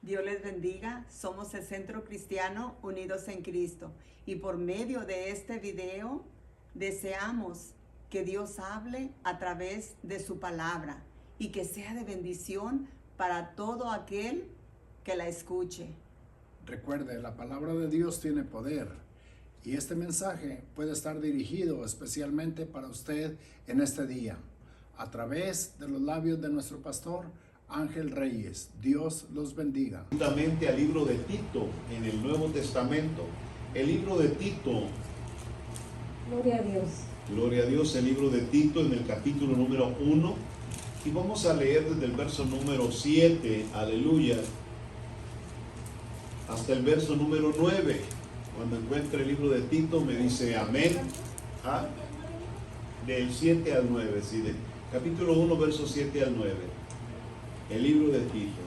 Dios les bendiga. Somos el Centro Cristiano Unidos en Cristo. Y por medio de este video deseamos que Dios hable a través de su palabra y que sea de bendición para todo aquel que la escuche. Recuerde, la palabra de Dios tiene poder y este mensaje puede estar dirigido especialmente para usted en este día a través de los labios de nuestro pastor Ángel Reyes. Dios los bendiga. Juntamente al libro de Tito en el Nuevo Testamento. El libro de Tito. Gloria a Dios. Gloria a Dios, el libro de Tito en el capítulo número 1. Y vamos a leer desde el verso número 7, aleluya, hasta el verso número 9. Cuando encuentre el libro de Tito me dice amén. ¿Ah? Del 7 al 9, sí, del capítulo 1, verso 7 al 9. El libro de Tito.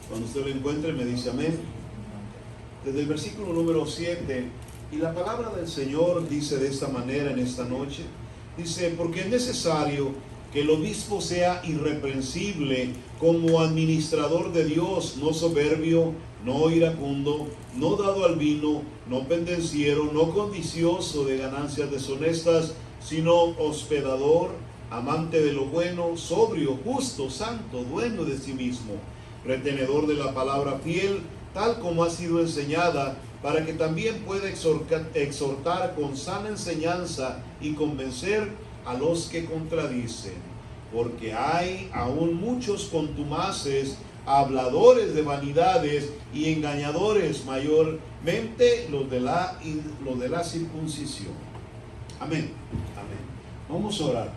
Cuando usted lo encuentre me dice amén. Desde el versículo número 7, y la palabra del Señor dice de esta manera en esta noche, dice, porque es necesario que el obispo sea irreprensible como administrador de Dios, no soberbio, no iracundo, no dado al vino, no pendenciero, no codicioso de ganancias deshonestas, sino hospedador, amante de lo bueno, sobrio, justo, santo, dueño de sí mismo, retenedor de la palabra fiel, tal como ha sido enseñada, para que también pueda exhortar con sana enseñanza y convencer a los que contradicen. Porque hay aún muchos contumaces, habladores de vanidades y engañadores, mayormente los de la circuncisión. Amén. Amén. Vamos a orar.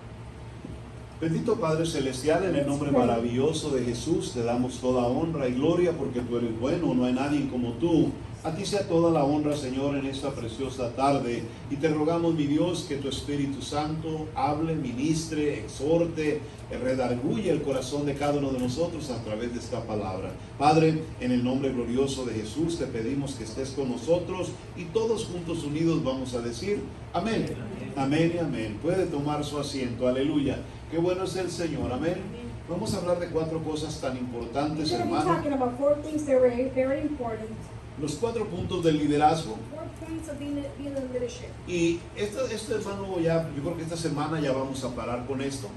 Bendito Padre Celestial, en el nombre maravilloso de Jesús, te damos toda honra y gloria porque tú eres bueno, no hay nadie como tú. A ti sea toda la honra, Señor, en esta preciosa tarde. Y te rogamos, mi Dios, que tu Espíritu Santo hable, ministre, exhorte, redarguye el corazón de cada uno de nosotros a través de esta palabra. Padre, en el nombre glorioso de Jesús, te pedimos que estés con nosotros y todos juntos unidos vamos a decir amén. Amén y amén. Puede tomar su asiento. Aleluya. Qué bueno es el Señor. Amén. Vamos a hablar de 4 cosas tan importantes, hermano. Los 4 puntos del liderazgo. Y esto hermano, yo creo que esta semana ya vamos a parar con esto.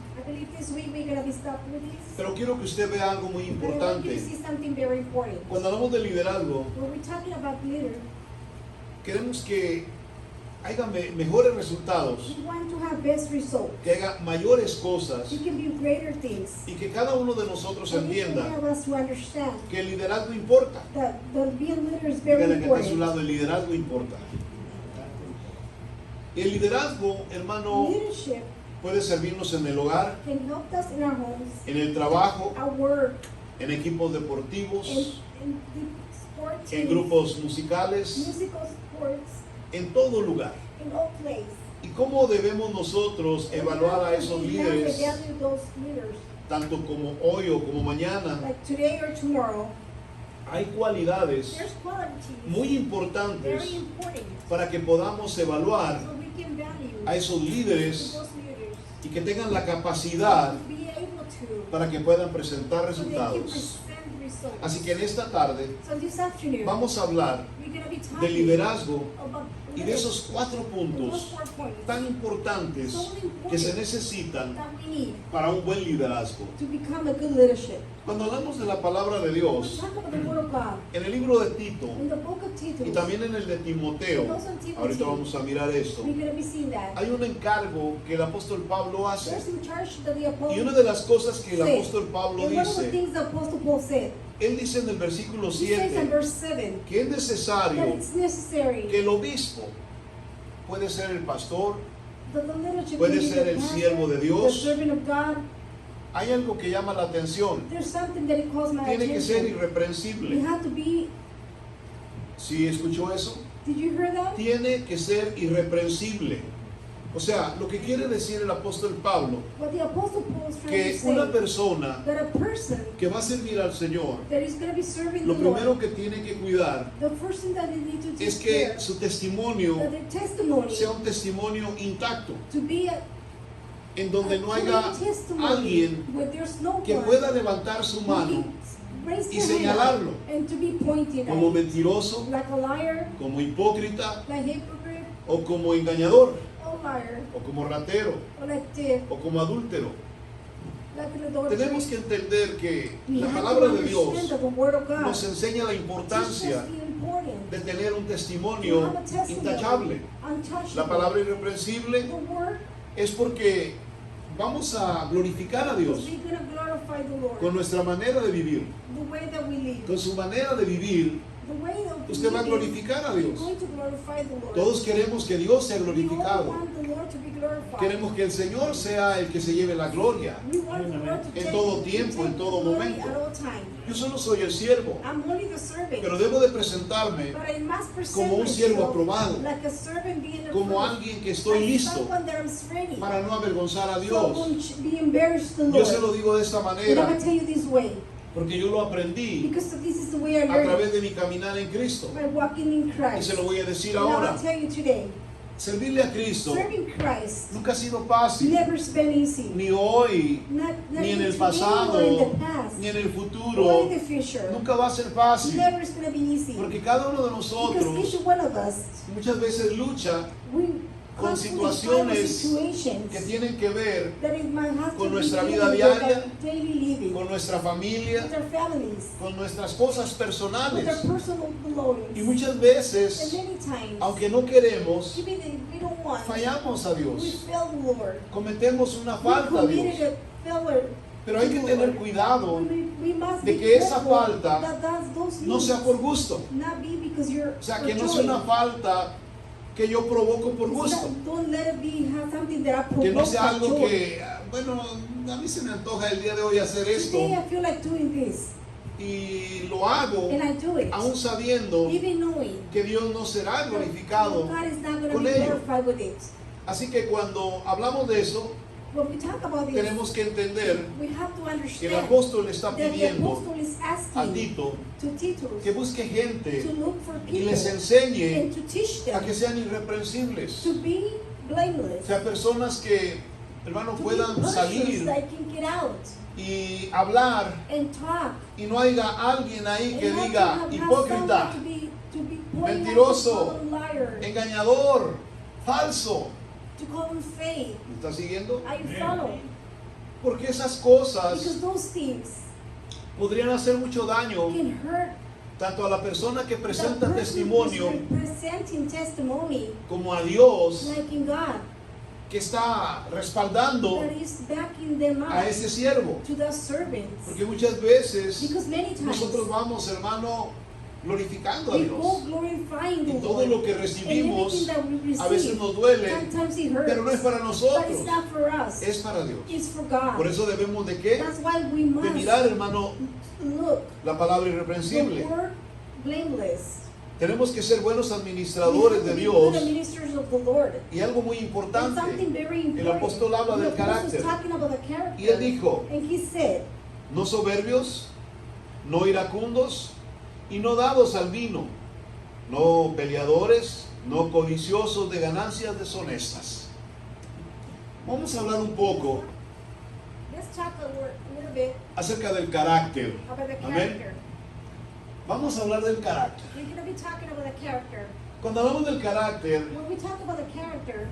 Pero quiero que usted vea algo muy importante. Cuando hablamos de liderazgo, queremos que haya mejores resultados, que haga mayores cosas y que cada uno de nosotros entienda que el liderazgo importa. Dígale que está a su lado, el liderazgo importa. El liderazgo, hermano, puede servirnos en el hogar, en el trabajo, en equipos deportivos, en grupos musicales, en todo lugar. ¿Y cómo debemos nosotros evaluar a esos líderes, tanto como hoy o como mañana? Hay cualidades muy importantes para que podamos evaluar a esos líderes y que tengan la capacidad para que puedan presentar resultados. Así que en esta tarde vamos a hablar del liderazgo y de esos 4 puntos tan importantes que se necesitan para un buen liderazgo. Cuando hablamos de la palabra de Dios, en el libro de Tito y también en el de Timoteo, ahorita vamos a mirar esto, hay un encargo que el apóstol Pablo hace. Y una de las cosas que el apóstol Pablo dice, él dice en el versículo 7 que es necesario que el obispo, puede ser el pastor, puede ser el siervo de Dios, hay algo que llama la atención, tiene que ser irreprensible. ¿Sí escuchó eso? Tiene que ser irreprensible. O sea, lo que quiere decir el apóstol Pablo, que una persona que va a servir al Señor, lo primero que tiene que cuidar es que su testimonio sea un testimonio intacto. en donde no haya clean testimony alguien where there's no que one pueda levantar su who mano can raise y their hand señalarlo and to be pointed como at, mentiroso, like a liar, como hipócrita, like hypocrite, o como engañador, or liar, o como ratero, or like thief, o como adúltero. like an adultery. Tenemos que entender que We la have palabra to de understand Dios that the word of God nos enseña la teaches importancia us the importance de tener un to testimonio have a testimony, intachable. untouchable. La palabra irreprensible The word es porque vamos a glorificar a is Dios we're going to glorify the Lord. con nuestra manera de vivir. The way that we live. Con su manera de vivir, The way that we usted va a live, glorificar a we're Dios. going to glorify the Lord. Todos queremos que Dios sea We all glorificado. want the Lord to be glorified. Queremos que el Señor sea el que se lleve la gloria. We want the Lord to En take- todo to tiempo, take en todo glory momento. at all times. Yo solo soy el siervo, I'm only the servant. pero debo de presentarme But I must present como un siervo myself aprobado, like a servant being como approved, alguien que estoy like listo someone that I'm ready, para no avergonzar a so I Dios. won't be embarrassed the Yo Lord. se lo digo de esta And I'm manera going to tell you this way, porque yo lo aprendí because this is the way I a learned través it, de mi caminar en Cristo. by walking in Y Christ. se lo voy a decir And I'm ahora. going to tell you today, Servirle a Cristo serving Christ nunca ha sido fácil, never's been easy. ni hoy, Not ni en even el today pasado, or in the past, ni en el or futuro. in the future. Nunca va a ser fácil, Never is going to be easy. porque cada uno de Because nosotros each one of us, muchas veces lucha we con constantly find situaciones situations que tienen que ver that it might have con to nuestra be vida dealing with diaria, our daily living, con nuestra familia, with our families, con nuestras cosas with our personales. personal belongings. Y muchas And veces, many times, aunque no queremos, even if we don't want, fallamos a we Dios. fail the Lord. Cometemos una We falta a committed Dios. a failure. Pero hay que to tener Lord. cuidado We must de be que esa careful falta that those no sea needs por gusto. not be because you're O sea, for que no sea joy. una falta que yo provoco por It's gusto. not- don't let it be something that I Que no provoke sea for algo joy. que, bueno, a mí se me antoja el día de hoy hacer esto Today I feel like doing this, y lo hago and I do it, aún sabiendo even knowing que Dios no será that glorificado. God is not going to con be ello. glorified with it. Así que cuando hablamos de eso, When we talk about this, tenemos que entender we have to que el understand apóstol le está that the pidiendo apostle is a asking Tito to Titus que busque to gente look for y people les enseñe and to teach a them que sean irreprensibles. to be O blameless, sea, personas que, hermano, to be puedan persons salir that can get out y hablar and talk. y no haya alguien ahí que And not diga to have hipócrita, someone to be pointing mentiroso, out to call him liar, engañador, falso. to call him fake. ¿Me está siguiendo? Are you following? Porque esas cosas Because those things podrían hacer mucho daño can hurt tanto a la persona que the presenta person testimonio who's presenting testimony, como a Dios like in God, que está respaldando that is backing them up a ese siervo. to the servants. Porque muchas veces Because many times nosotros vamos, hermano, glorificando a we go Dios. glorifying the Y todo Lord. lo que And recibimos everything that we a veces receive, nos duele, sometimes it hurts, pero no es para but nosotros, it's not for us. es para Dios. It's for God. Por eso debemos de qué? That's why we De must mirar, hermano, look la palabra the irreprensible. word blameless. Tenemos que ser buenos We administradores have de to be Dios. good ministers of the Lord. Y algo muy And importante, something very important. el apóstol habla del The apostle is carácter. talking about the character. Y él dijo, And he said, no soberbios, no iracundos y no dados al vino, no peleadores, no codiciosos de ganancias deshonestas. Vamos a hablar un poco let's talk a little bit acerca del carácter. about the Amén. character. Vamos a hablar del carácter. We're going to be talking about the character. Cuando hablamos del carácter, When we talk about the character,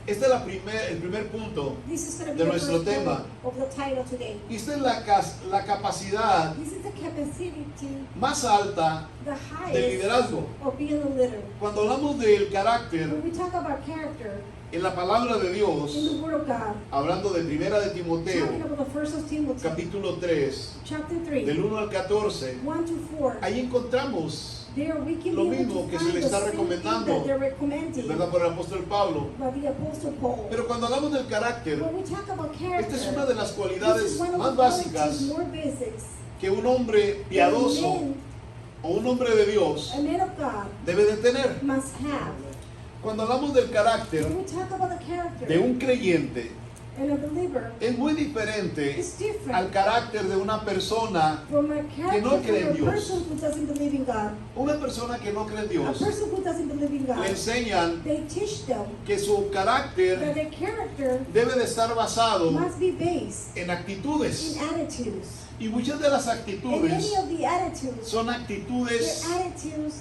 este es el primer punto. this is going to be De the nuestro first tema. point of the title today. Y esta es la capacidad This is the capacity, más alta the del highest liderazgo. of being a leader. Cuando hablamos del carácter, When we talk about character en la palabra de in Dios, the Word of God, hablando de Primera de talking Timoteo, about the first of Timothy, capítulo 3, chapter 3, del 1 al 14, 1 to 4, ahí encontramos, there we can lo be able mismo to que se find le the está same thing recomendando, that they're recommending ¿verdad? Por el apóstol Pablo. by the Apostle Paul. Pero cuando hablamos del carácter, When we talk about character, esta es una de las this cualidades is one of más the básicas qualities, more basics, que un hombre piadoso o un hombre de Dios a man of God debe de tener. must have. Cuando hablamos del carácter When we talk about the character de un creyente, and a believer es muy diferente is different al carácter de una persona. from a character no cree en from a Dios. person who doesn't believe in God. Una persona que no cree en A Dios, person who doesn't believe in le God, enseñan they teach them que su that carácter their character debe de estar basado must be based en actitudes. in attitudes. Y muchas de las And actitudes any of the attitudes, son their actitudes attitudes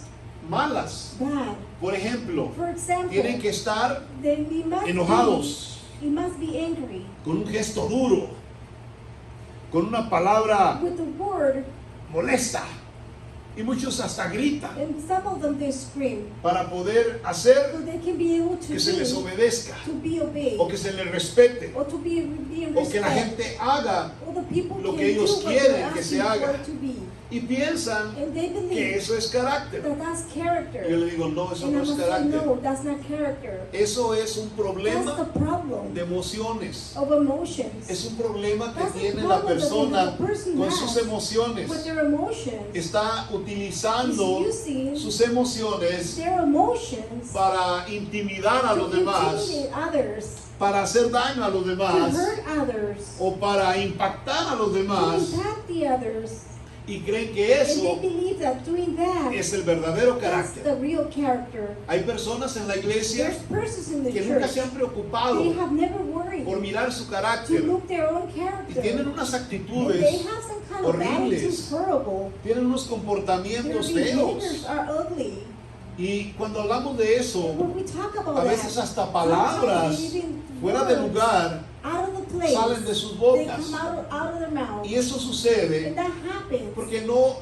malas. bad. Por ejemplo, For example, tienen que estar they must enojados, be, you must be angry con un gesto duro, con una palabra with the word, molesta. Y muchos hasta gritan and some of them they scream, para poder hacer so they can be able to que se les do, obedezca, to be obeyed, o que se les respete, or to be in o que la respect, gente haga, or the people lo can que ellos do what quieren they're que se asking haga. for it to be. y piensan And they que believe eso es carácter. that that's character. Yo le digo, no, eso And I no es must say, carácter. no, that's not character. Eso es un That's the problema problem de emociones. of emotions. Es un problema que That's the tiene la problem that persona the person con has sus emociones. with their emotions. Está utilizando Is using sus emociones their emotions para intimidar a to los demás, intimidate others, para hacer daño a los to demás hurt others, o para impactar a los to demás, impact the others. y creen que And they eso believe that doing that, es el verdadero that's the carácter. real character. Hay personas en la iglesia There's persons in the que nunca church, se han preocupado they have never worried por mirar su to carácter look their own y character. tienen unas And they actitudes, have some kind of horribles. attitudes horrible. tienen unos Their comportamientos behaviors feos. are ugly. Y cuando hablamos de eso, When we talk about a veces that, hasta sometimes palabras even fuera de words lugar out of the place, salen de sus they bocas. come out of their mouth. Y eso And sucede that happens porque no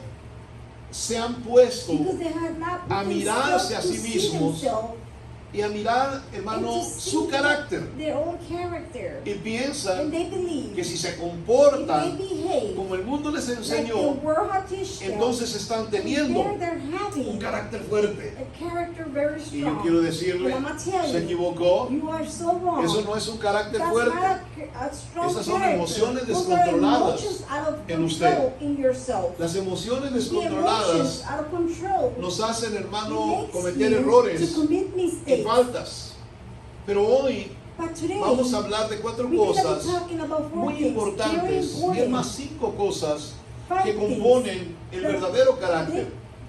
se han puesto because they have not a put mirarse a themselves sí to see mismos, themselves y a mirar, and hermano, to see su carácter. their own character. Y And piensan they believe que si se if they comportan behave como el mundo les like the enseñó, world had teach them, entonces están then teniendo they're un having carácter fuerte. a character very Y yo strong. quiero decirle, And I'm gonna tell se you, equivocó. you are so wrong. Eso no es un carácter That's fuerte. not a strong Esas son character. emociones Those are descontroladas emotions out of en control in yourself. Las emociones The descontroladas emotions out of control nos hacen, hermano, makes cometer you errores to commit y mistakes. faltas. Pero hoy But today, vamos a hablar de cuatro we're going to cosas be talking about four muy things, very importantes, y es important. más 5 cosas Five que things componen el that verdadero they carácter.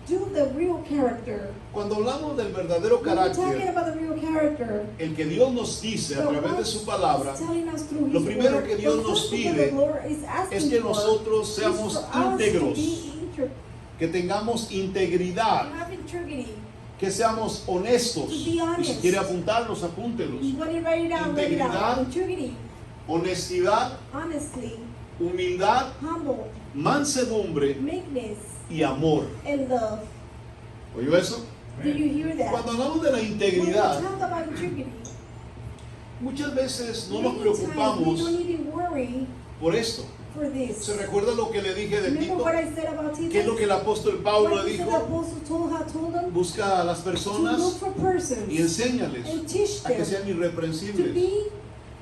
do the real character. Cuando hablamos del verdadero When we're talking carácter, about the real character, el que Dios nos dice a the través de one su palabra, is telling us through lo His primero word. que Dios The nos first thing pide the Lord is asking es que for nosotros is seamos for us to íntegros, be que tengamos integridad, have integrity. que seamos honestos. To be Y si honest. quiere apuntarlos, apúntelos. You want to write it down, write it Integridad. down. Integrity, Honestidad, honestly, humildad, humble, mansedumbre meekness, y amor. and love. ¿Oyó eso? Do you hear that? Cuando hablamos de la When we integridad, talk about integrity, muchas veces no nos many times we preocupamos don't even worry por esto. for this. ¿Se recuerda lo que le dije de Remember Tito? what I said about Tito? ¿Qué es lo que el apóstol Pablo What le he said dijo? the apostle told them Busca a las to look personas for persons y enséñales and teach a que them sean to irreprensibles. be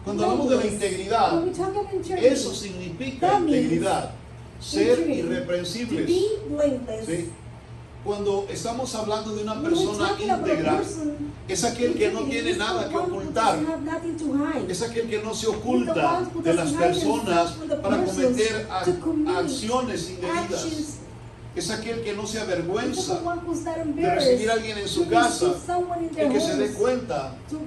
Cuando hablamos de la blameless. integridad, When we talk about integrity, eso significa That means integridad, ser integrity, to irreprensibles. be blameless. ¿Sí? Cuando estamos hablando de una When we're persona talking about a íntegra, person, es aquel que no integrity tiene is nada the que one who ocultar. doesn't have nothing to hide. Es aquel que no se He's the oculta one who de las doesn't hide personas himself from the para persons cometer to commit acciones indebidas. actions. Es aquel que no se He's the avergüenza one who's not de embarrassed recibir a alguien en su to casa receive someone in y their que se dé homes, cuenta, to,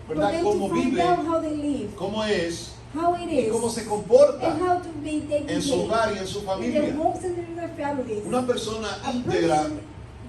for ¿verdad?, them cómo to find vive, out how they live, cómo es how it y is, cómo se comporta and how to be they en su behave hogar y en su in their familia. homes and in their families. Una persona A íntegra person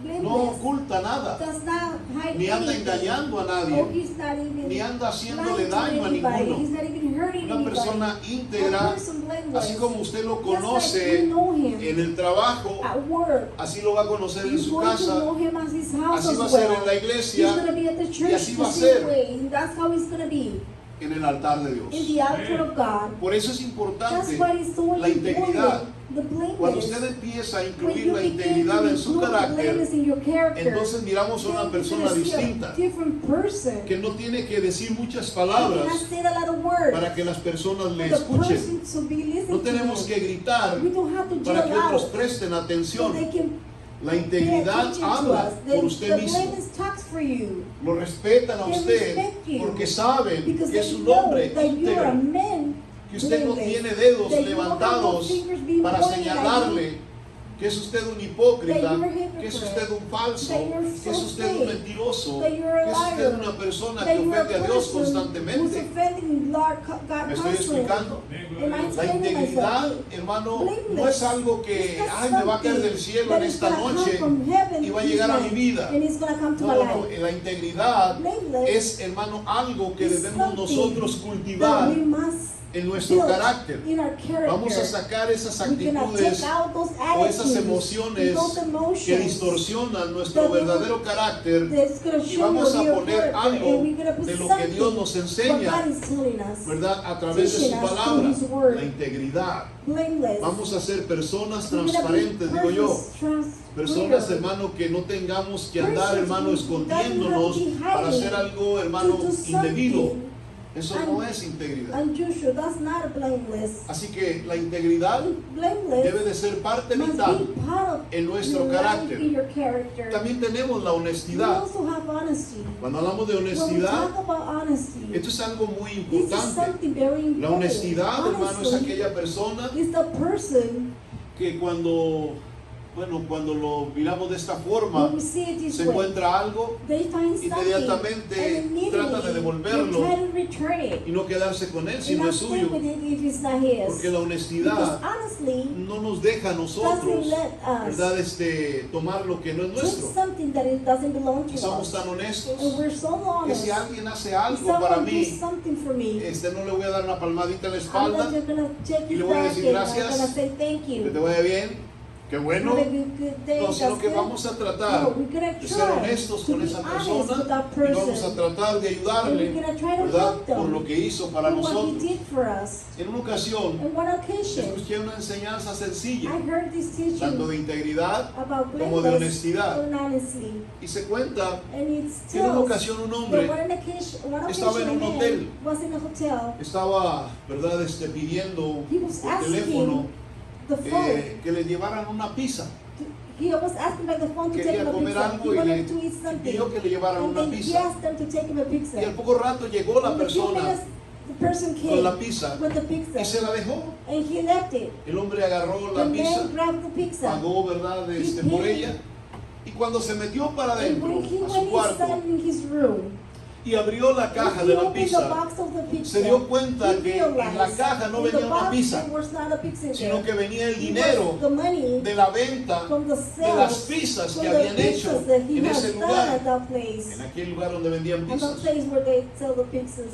no blameless oculta nada, does not hide ni anda anything. engañando a Oh, nadie, he's not even ni anda haciéndole lying to daño a anybody. He's ninguno. not even hurting Una anybody. persona A íntegra, person blameless. así como usted lo Just like conoce you know him en el trabajo, at work, así lo va a conocer en you're su going to casa, know him as his house así as va a ser well. en la He's going iglesia to be at the church así the va a same ser way, and that's how he's going to be en el altar de in Dios. the altar of God. Por eso es That's importante why it's so la integridad. important. The Cuando blameless. usted empieza a When incluir you la begin to integridad en su include the carácter, blameless in your character, entonces miramos a una then persona you're gonna see a distinta, different person. que no tiene que decir muchas He palabras has said a lot of words para que las personas le for the escuchen. person to be listening No tenemos to que him. gritar We don't have to para que yell otros out presten so atención. they can La pay integridad attention to habla us. por usted The mismo. blameless talks for you. lo respetan a They usted respect you porque saben because que es they un know hombre that you're a íntegro, man. que usted no blameless, tiene dedos that you don't have no levantados fingers being para pointed at you, señalarle que es usted un hipócrita, that you're a hypocrite, que es usted un falso, that you're que es so usted un fake, mentiroso, that you're a que es usted liar, una persona that que you're a ofende a Dios person who's constantemente. offending God ¿Me estoy explicando? Am I La explaining integridad, myself? hermano, Blameless. no es algo que, It's not ay, me va a caer del something cielo that en is esta gonna come noche from heaven y va a this llegar a mi night, vida. and it's gonna come to No, my no, no. life. La integridad Blameless es, hermano, algo que is debemos something nosotros that cultivar we must en nuestro build carácter. in our character. Vamos a sacar esas We cannot take actitudes out those o esas attitudes, emociones those que emotions distorsionan nuestro that will- verdadero carácter that's gonna y show vamos your a real poner character, algo and we're gonna put de lo que Dios something nos what enseña, God is telling us. ¿verdad? A través de su Teaching us palabra, through His word. la integridad. Blameless. Vamos a ser personas We're gonna be transparentes, digo yo. transparent. Personas, hermano, que no tengamos que andar, hermano, Persons who escondiéndonos doesn't have to be para hiding hacer algo, hermano, to do indebido. something Eso no es integridad. unusual. That's not blameless. Así que la integridad Blameless debe de ser parte must vital be part of en nuestro your life, carácter. in your character. También tenemos la We honestidad. also have honesty. Cuando hablamos de When we honestidad, talk about honesty, esto es algo muy this is importante. something very important. La honestidad, hermano, es Honestly, aquella persona is the person que cuando lo miramos de esta when forma, we see it this se way, encuentra algo they find something inmediatamente and immediately trata de devolverlo they try to return it. y no quedarse con él si And no not es stay suyo. with it if it's not his. Porque la Because honestidad honestly, no nos deja a nosotros, doesn't let us ¿verdad? Tomar lo que no es take nuestro. something that it doesn't belong to Y somos us. tan honestos And we're so que honest. si alguien hace If algo para someone mí, does something for me, no le voy a dar una palmadita en la I'm espalda, not just gonna check y his le voy a back decir and gracias, I'm gonna say thank que you. te vaya bien, qué bueno. Have a good day. No, sino That's que good. vamos a tratar No, we're gonna de ser try honestos to con be esa honest persona with that y vamos a person. tratar de ayudarle, And we're gonna try to ¿verdad? help them Por lo que hizo para for what he nosotros. did for us. En una ocasión, On one occasion, escuché una enseñanza sencilla, I heard this tanto teaching de integridad about como de blameless honestidad. and honesty. Y se cuenta And it's que en una tells ocasión un that hombre one estaba en occasion un a man hotel. was in a hotel. estaba, ¿verdad? Pidiendo He was por teléfono asking the phone. que le llevaran una pizza. He was asking by the phone to take Quería him a comer pizza. algo He y wanted le to eat something. pidió que le llevaran And una then he pizza. asked them to take him a pizza. Y al poco rato llegó la In a few persona minutes, the person came con la pizza with the pizza. y se la dejó. And he left it. El hombre agarró la The pizza, man grabbed the pizza. pagó, ¿verdad? He Por paid. ella. Y cuando se metió para And adentro, when he a su went cuarto, inside in his room, y abrió la caja when de he la opened the pizza, box of the pizza, se dio cuenta he que en la realized caja no in the venía una box pizza, there was not a pizza in sino there. que venía el It dinero was the money de la venta from the de las sales pizzas from que the habían hecho pizzas that he en has ese done lugar, at that place. en aquel lugar donde vendían And that pizzas. place where they sell the pizzas.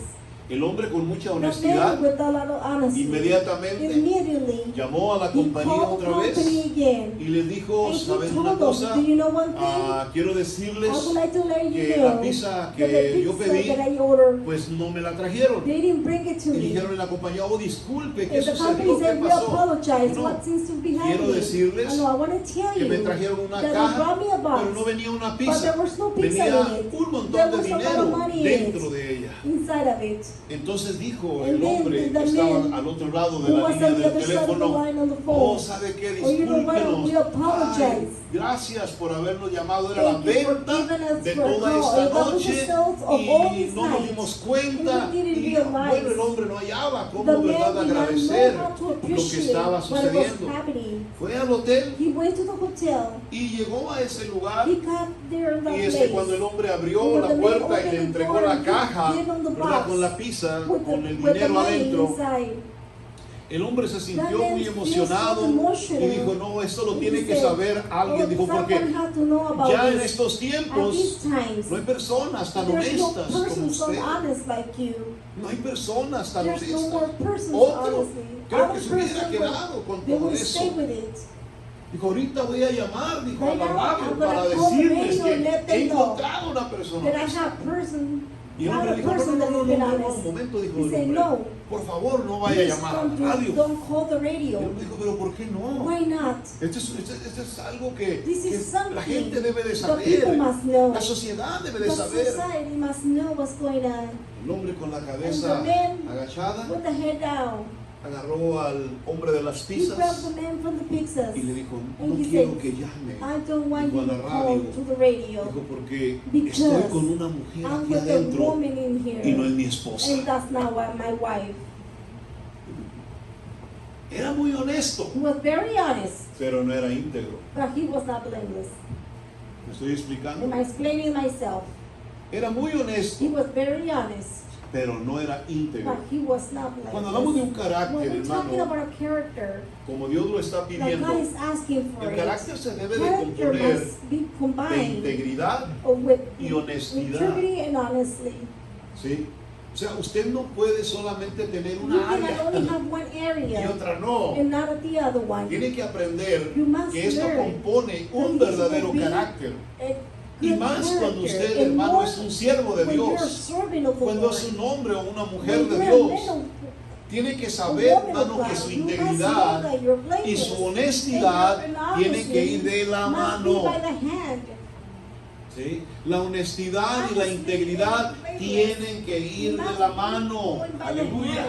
El hombre con mucha The honestidad man with a lot of honesty inmediatamente immediately llamó a la he compañía called the otra vez company again. y les dijo, And he ¿saben una told cosa? them, do you know one thing? Quiero I decirles would like to let you que know la pizza that que the yo pizza pedí, that I ordered, pues no me la trajeron. they didn't bring it to Y me. dijeron en la compañía, oh, disculpe, ¿qué And the company sucedió? ¿Qué said, we pasó? apologize. No, What seems to be quiero happening? decirles I know, I want to tell que me you trajeron una that they caja, brought me a box, pero no venía una but pizza, there was no pizza venía in it. un montón There de was a lot dinero of money in dentro it, de ella. inside of it. Entonces dijo And el then hombre the que estaba man al otro lado de who la was línea on the del other side of the teléfono, line on the oh, phone. ¿sabe qué? Oh, you know what? Discúlpenos. We apologize. Ay, gracias por habernos llamado, era la Thank you for venta giving us de for a toda call. esta It was the noche sales of all y these no nos nights. dimos cuenta. And we didn't Y realize. bueno, el hombre no hallaba The cómo, man ¿verdad?, did not agradecer know how to lo que appreciate estaba what was sucediendo. happening. Fue al hotel He went to the hotel. y llegó a ese lugar. He got there in that Y place. cuando el hombre abrió When la the man puerta y opened le the entregó door, la he caja, gave him the ¿verdad?, box con la pizza, with con el the dinero money adentro, inside. el hombre se sintió That man muy feels emocionado so emotional. y dijo, no, esto lo He tiene que said, saber alguien. "Oh, Dijo, porque someone had to know about ya en this. estos At tiempos these times, no hay personas tan there's no honestas como person so usted. honest like you. No hay personas tan There's no more honestas. persons Otro, honestly. creo Other que se hubiera person quedado con they todo will eso. stay with it. Dijo, ahorita voy a llamar, dijo, a Right la now, radio I'm gonna para call the decirles radio and let que he them know encontrado una persona That I honesta. have person, Y el not hombre a dijo, no, person no, that no, has no, been no, no, un honest. momento, dijo He el said, hombre, no. por favor, no vaya a Please llamar a la don't, radio. don't call the Y el radio. hombre dijo, pero ¿por qué no? Why not? Esto es algo que This is la something gente debe de the saber. people must know. La sociedad debe de The saber. society must know what's going on. El hombre con la And cabeza the man agachada with the head down agarró al hombre de las He pizzas grabbed the man from the pizzas. y le dijo, And no he quiero said, que llame. I don't want Dijo you a to la call radio. to the radio. Dijo, porque Because estoy con una mujer I'm aquí with a adentro woman in here. y no es mi esposa. And that's not my wife. Era muy honesto, He was very honest, pero no era íntegro. but he was not blameless. ¿Me estoy explicando? Am I explaining myself? Era muy honesto, He was very honest, pero no era íntegro. but he was not Cuando hablamos de un blameless. carácter, When we're talking hermano, about a character, como Dios lo está that God pidiendo, is asking for el it, carácter se debe de character componer must be de combined integridad with y honestidad. integrity and honesty. ¿Sí? O sea, usted no puede solamente tener You una cannot only área have one y area otra no. and not the other one. Tiene que aprender You must que esto learn compone un that this verdadero will be carácter. A Y good más cuando character, usted, and hermano, more es un siervo de when you're a Dios. servant of the Cuando Lord. es un hombre o una mujer When de you're a Dios. man of- Tiene que a saber, woman of hermano, God, que su you must know integridad that you're y blameless, su honestidad and your tienen que ir de la must be mano. by the hand. ¿Sí? La honestidad y la integridad tienen que ir de la mano. Aleluya.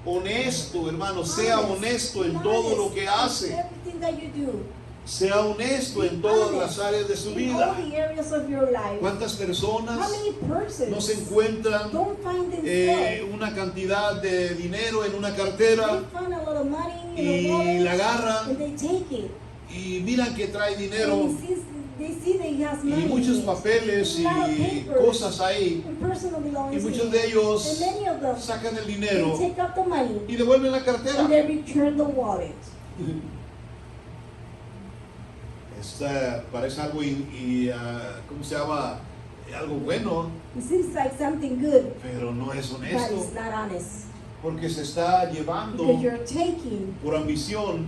Honesto, hermano, sea honesto en todo lo que hace. Everything that you do. Sea honesto en todas las áreas de su In vida. all the areas of your life. ¿Cuántas How personas many persons no se encuentran don't find themselves? una cantidad de dinero en una They cartera find a lot of money in a y wallet la agarran and they take it. y miran que trae dinero And they see that he has y money. muchos papeles y cosas ahí, And personal y belongings. muchos de ellos And many of them, sacan el they dinero take up the money y devuelven la cartera. and they return the wallet. Parece algo ¿cómo se llama? Algo bueno, It seems like something good, pero no es but honesto, it's not honest. porque se está llevando Because you're taking por ambición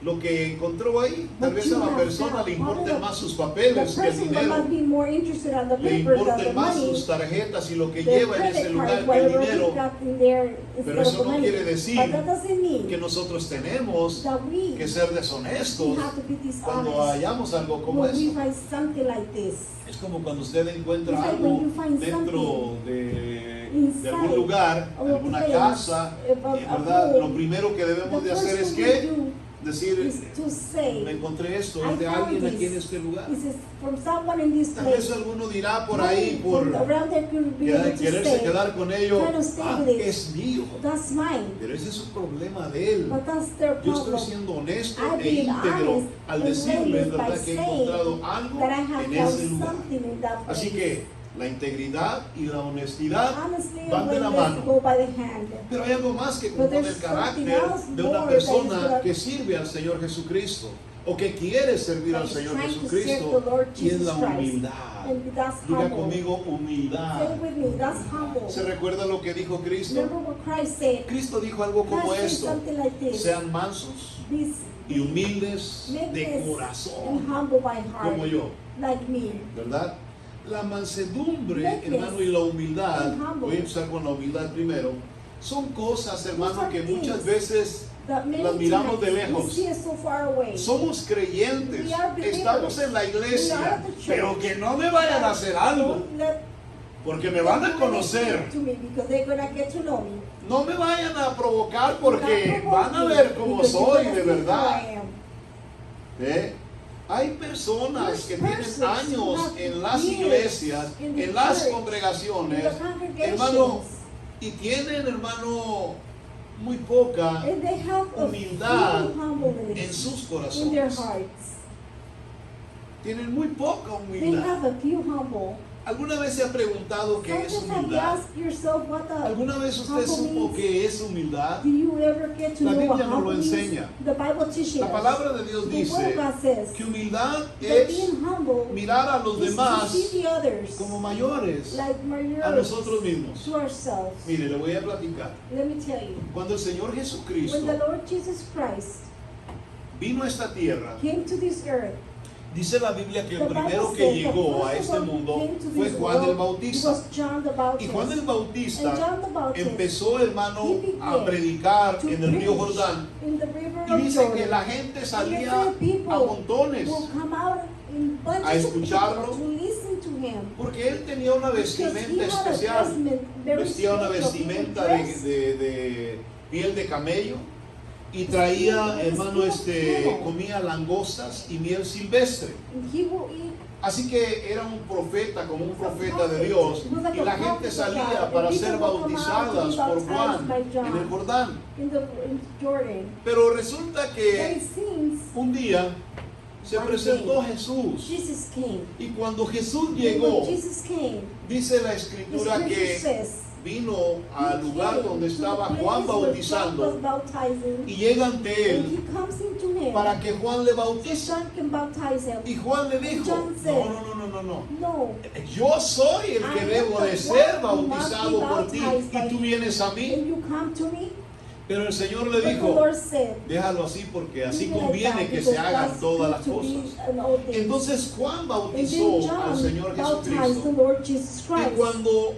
lo que encontró ahí. Tal vez a la persona le importen más sus the papeles que el person that dinero, must be more interested on the le papers than the importen más money, sus tarjetas y lo que the lleva en ese credit lugar card, que el whatever he dinero. got in there Pero instead of eso the no money. quiere decir But that doesn't mean que nosotros tenemos that we que ser deshonestos have to be cuando dishonest hallamos algo como when we eso. find something like this. Es como cuando usted encuentra It's like algo when you find dentro something de inside algún lugar, of de a alguna place, casa, of y a verdad, home. lo primero que debemos The de hacer first es thing que we do decir, is to say, me encontré esto, I es de found alguien aquí en this. este lugar. This is from someone in this Tal vez place. alguno dirá por ahí, por From around there could be able to quererse say, quedar con ello, try to stay ah, with it. es mío. That's mine. Pero ese es un problema de él. But that's their Yo estoy problem. siendo honesto I've e been íntegro honest al and decirles, blameless by ¿verdad?, que he saying encontrado algo that I have en found ese lugar. something in that place. Así que la integridad y la honestidad Honestly, van de la let's mano. go by the hand. Pero hay algo más que But compone el there's carácter something else de una more that is persona gonna- que sirve al Señor Jesucristo o que quiere servir That al is Señor trying to serve Jesucristo, the Lord y es Jesus la Christ. humildad. And that's Diga humble. conmigo humildad. Say with me, that's humble. ¿Se recuerda lo que dijo Cristo? Remember what Christ said. Cristo dijo algo como Christ said esto: something like this. sean mansos Be y humildes de meekness corazón, and humble by heart, como yo, like me. ¿verdad? La mansedumbre, Meekness hermano, y la humildad, and humble. voy a empezar con la humildad primero, son cosas, hermano, are que muchas things veces That many las miramos de times lejos. we see it so far away. Somos creyentes, We are believers. estamos en la We iglesia, are the church. pero que no me vayan a hacer algo, Don't let porque me van a them conocer. to me because they're gonna get to know me. No me vayan a provocar porque Not van a provoke ver me, cómo because you're soy gonna de see who verdad. I am. ¿Eh? Hay personas There's que tienen persons años who have en las years iglesias, in the en las church, congregaciones, in the congregations, hermano, y tienen, hermano, muy poca and they have a humildad few humbleness en sus in their corazones. hearts. Tienen muy poca They humildad. have a few humble. ¿Alguna vez se ha preguntado qué es Sometimes have you humildad? asked yourself what the ¿Alguna vez usted humble supo means? qué es humildad? Do you ever get to La know Biblia what nos lo humble means? enseña. The Bible teaches La us. palabra de Dios The dice Word of God says que humildad that es being humble mirar a los is demás to see the others como mayores like mayores a nosotros mismos. to ourselves. Mire, le voy a platicar. Let me tell you, Cuando el Señor when Jesucristo the Lord Jesus Christ vino a esta tierra, came to this earth, dice la Biblia que el the Bible primero que says the llegó a first este one who mundo came to fue this Juan el world Bautista. was John the Y Baptist. Juan el And Bautista John the Baptist empezó, hermano, he began a predicar to en el río preach Jordán. in the river Y of dice Jordan. que la gente And salía the people a montones will come out in a bunches of escucharlo, people to listen to him. porque él tenía una Because he vestimenta had a especial. vestment, very Vestía una special. He vestimenta dressed piel de camello y traía, hermano, comía langostas y miel silvestre. And he will eat. Así que era un profeta, como un profeta de Dios, y la gente salía para ser bautizadas por Juan en el Jordán. In Jordan. Pero resulta But que it seems un día se presentó Jesús, Jesus came. y cuando Jesús And llegó, when Jesus came, dice la the escritura scripture que says, vino he al lugar came donde to the estaba place Juan where John was bautizando baptizing, y llega ante and él he comes into him para que Juan le so bautice. John can baptize him. Y Juan le dijo, John said, no. No, Yo soy el que I am debo the de ser one who must bautizado be por ti baptized by y tú vienes a mí. and you come to me. Pero el Señor le But the dijo, Lord said, déjalo así porque así "Leave it like conviene that, que because se hagan that's todas good las to be cosas. an old thing." Entonces Juan And bautizó then al Señor John baptized the Jesucristo, Lord Jesus y Christ. cuando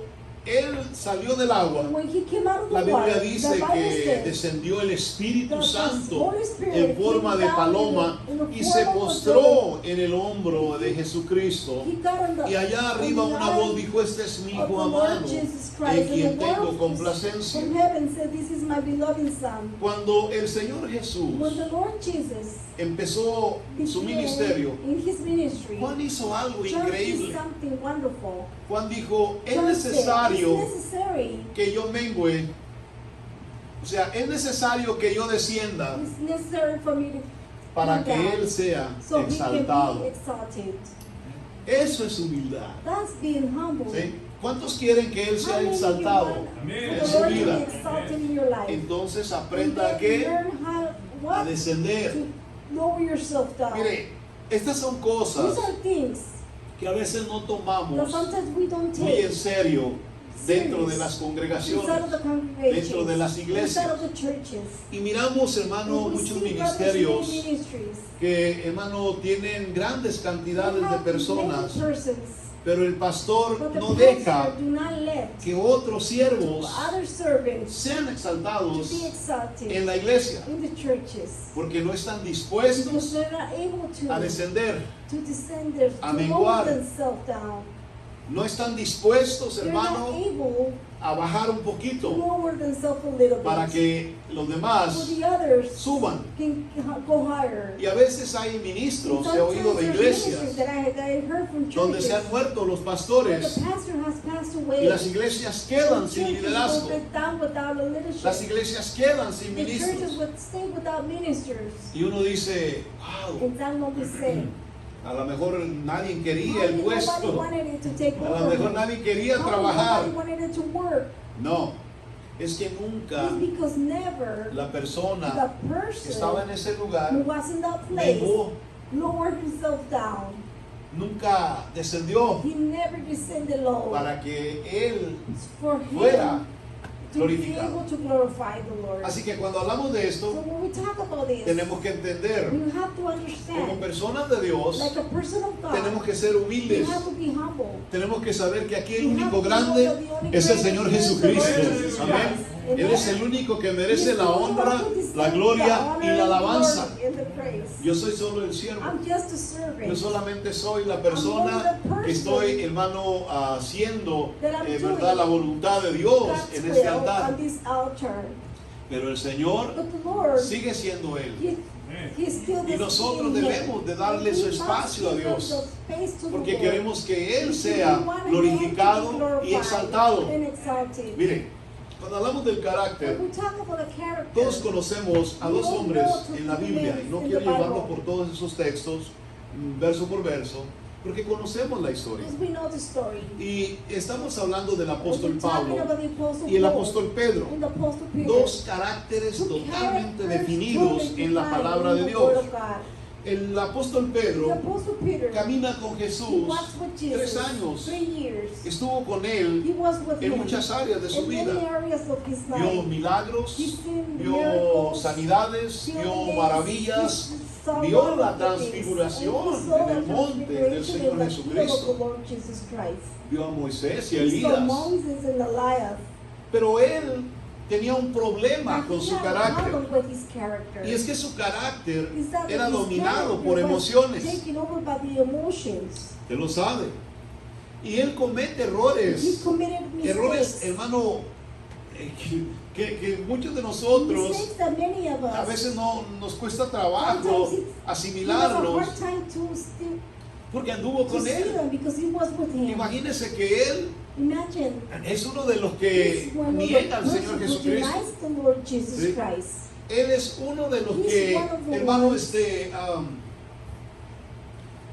él salió del agua, And when he came out of la the water, Biblia the dice Bible que says, descendió el Espíritu the Santo Holy Spirit en forma came de down paloma in the y se form of a postró en el hombro de Jesucristo. He got on the, Y allá arriba on the una voz eye dijo, este es mi of the Hijo Lord amado, Jesus en Christ, quien and the tengo voice complacencia. from heaven said, "This is my beloved Son." Cuando el Señor Jesús When the Lord Jesus empezó su began ministerio, in his ministry, Juan hizo algo John did increíble. something wonderful. Juan dijo, es John said, necesario "It's necessary, que yo mengue, o sea, es necesario que yo descienda it's necessary for me to para come que down Él sea so he can exaltado. be exalted." Eso es humildad. That's being humble. ¿Sí? ¿Cuántos quieren que Él How sea many of you exaltado want en for su the Lord to vida? be exalted in your life? Entonces And aprenda then que learn how, a what descender. to lower yourself down. Mire, estas son cosas These are things que a veces no that tomamos sometimes we don't muy en take serio dentro de serious las inside congregaciones. of the congregations, dentro de las iglesias. inside of the churches. Y miramos, hermano, And we muchos see brothers ministerios in ministries. que, hermano, tienen grandes They cantidades de have personas, many persons, pero el pastor but the no deja pastor do not let que otros siervos other servants sean to exaltados be exalted en la iglesia, in the churches, porque no están because dispuestos they're not able a descender, to descend there, a to menguar. lower themselves down. no están dispuestos, They're not hermano, able a bajar un to poquito lower themselves a little bit, para que los so demás the others suban. can go higher. Y a veces hay ministros, he oído de Sometimes there's iglesias, ministries that I heard from donde se han churches muerto los where pastores the pastor has passed y away. las iglesias quedan The sin churches liderazgo. will be down without a leadership. Las iglesias quedan sin The churches ministros. would stay without ministers. Y uno dice, wow, And that's what we say. a lo mejor nadie quería el Nobody puesto. wanted it to take A lo over. mejor nadie quería trabajar. Nobody wanted it to work. No, es que nunca It's because never la persona the que person estaba en ese who lugar was in that place menguó, lowered himself down. nunca descendió He never descended low para que él for him fuera to be glorificado. able to glorify the Lord. Así que cuando hablamos de So esto, when we talk about this, tenemos que entender, you have to como understand, personas de Dios, like a person of God, tenemos que ser you humildes. have to be humble. Tenemos que saber que aquí el You único have to know grande that the only es el great Señor is the Jesucristo. Lord Jesus Amén. Christ. Él es el único que merece He's la the only one honra, who deserves la the gloria honor y la and the alabanza. glory and the praise. Yo soy solo el siervo. I'm just a servant. Yo solamente soy la persona que estoy, hermano, haciendo, verdad, la voluntad de Dios God's en este will altar. on this altar. Pero el Señor But the Lord, sigue siendo Él. He's still Y the nosotros same debemos de darle And su we must espacio a give Dios, the space to the porque Lord. queremos que Él Because sea we want Him to be glorificado y glorified exaltado. and exalted. Mire, cuando hablamos del carácter, When we talk about the character, todos conocemos a dos hombres en la Biblia, y no quiero llevarlo por todos esos textos, verso por verso, porque conocemos la historia. because we know the story. Y estamos hablando del apóstol We're talking Pablo about the Apostle y el Paul apóstol Pedro, and the Apostle Peter. dos caracteres Two totalmente characters definidos totally en la defined palabra in de the Dios. Word of God. El apóstol The Pedro Apostle Peter, camina con he Jesús walked with Jesus 3 años, 3 years. estuvo con él He was with en him muchas áreas de su in many vida, areas of his vio life. milagros, He's seen vio miracles, sanidades, vio healings, maravillas, he saw vio la wonderful things, transfiguración and he saw en el the monte del transfiguration Señor in the Jesucristo. field of the Lord Jesus Christ. vio a Moisés y a He saw Elías, Moses and Elias. pero él tenía un problema And con he su had a carácter. problem with his character. Y es que su carácter Is that era his dominado character por was emociones. taken over by the emotions. Usted lo sabe. Y él comete He errores. committed Errores, mistakes. hermano, que muchos de nosotros Mistakes that many of us a veces no nos cuesta trabajo sometimes he has a asimilarlos hard time porque anduvo to con see él. them because he was with him. Imagínense que él Imagine es uno de los que he's one of the niega al Señor persons who Jesucristo. denies the Lord Jesus Sí. Christ. Él es uno de los He's que, one of the hermano, ones-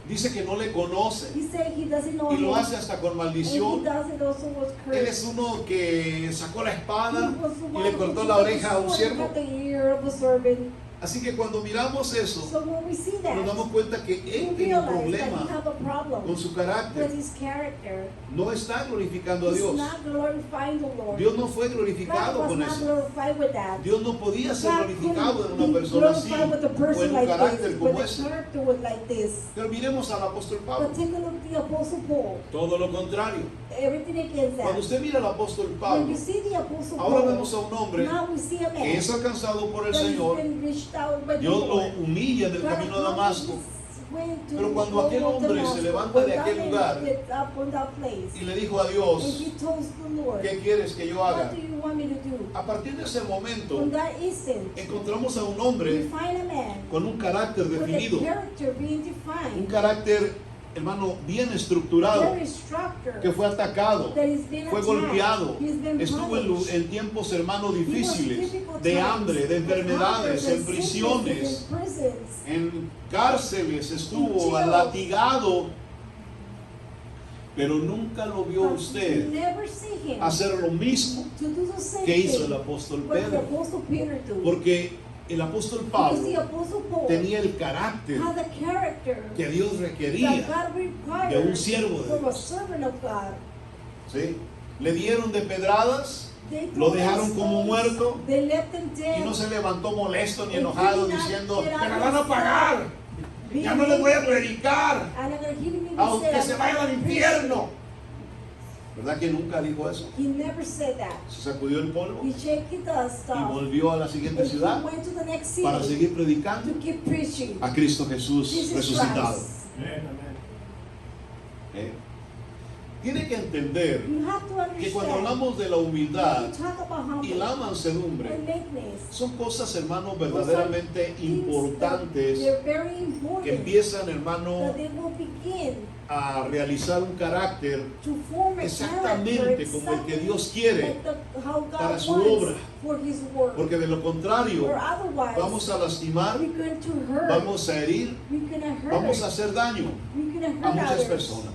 dice que no le conoce He said he doesn't know y lo him. hace hasta con And he maldición. does it also with curse. Él es uno que sacó la espada He was the y one le who cortó took la the oreja a un sword siervo. and cut the ear of a servant. Así que cuando miramos eso, So when we see that, nos damos cuenta que we él tiene un realize that he problema have a problem con su with carácter. his character. No está glorificando a He's Dios. not glorifying the Lord. Dios no fue God glorificado was con not eso. glorified with that. Dios no podía ser God glorificado en couldn't una be persona así glorified with a o en person un like carácter this, como with a ese. character with like this. Pero miremos al apóstol Pablo. But take a look at the Apostle Paul. Todo lo contrario. Everything against Cuando that. usted mira al apóstol When Pablo, you see the Apostle ahora Paul, vemos a un hombre now we see a man que es alcanzado por el that has Señor. been reached out by the Dios lo Lord. humilla en el God camino de humbled Damasco. his way to Pero cuando go aquel to hombre se Damascus, levanta de when aquel that lugar man gets up on that place, y le dijo a and Dios, he told the Lord, ¿qué quieres que yo haga? what do you want me to do? A partir de ese momento From that instant, encontramos a un we hombre find a man con un carácter with a definido, character being un defined, carácter, hermano, bien estructurado, very structured, que fue atacado, that has been fue attacked, golpeado, he's been estuvo punished. en tiempos, hermanos, He was in difíciles, difficult de times, hambre, de with enfermedades, hunger, en and prisiones, sicknesses, in prisons. en cárceles, estuvo jails. latigado, pero nunca lo vio But you usted never see him hacer lo mismo to do the same que hizo thing el apóstol what the Pedro, Apostle Peter do. porque el apóstol Because the Pablo Apostle Paul tenía el carácter had a character que Dios that requería, God required de un siervo de from a Dios. servant of God. ¿sí? Le dieron de pedradas They Lo threw dejaron them como stones, muerto they left them y dead, no se levantó molesto ni And enojado he did not diciendo, get out me la of van a his pagar, being ya no les voy a angry. predicar, And I'm gonna give him aunque instead, se I'm vayan al gonna preach. infierno. ¿Verdad que nunca dijo eso? He never said that. Se sacudió el polvo He shaking the y stuff. volvió a la siguiente And he ciudad went to the next city para seguir predicando to keep preaching. a Cristo Jesús Jesus resucitado. Christ. ¿Eh? Tiene que entender You have to que cuando understand. hablamos de la When humildad you talk about y humbleness la mansedumbre, and meekness, son cosas, hermanos, those are verdaderamente things that importantes they're very que important. empiezan, hermano, That they will begin a realizar un carácter to form a exactamente character como el que exactly Dios quiere like how God para su wants obra. for His work. Porque de lo contrario Or otherwise, vamos a lastimar, we're going to hurt. vamos a herir, We're going to hurt. vamos a hacer daño We're going to a hurt muchas others. personas.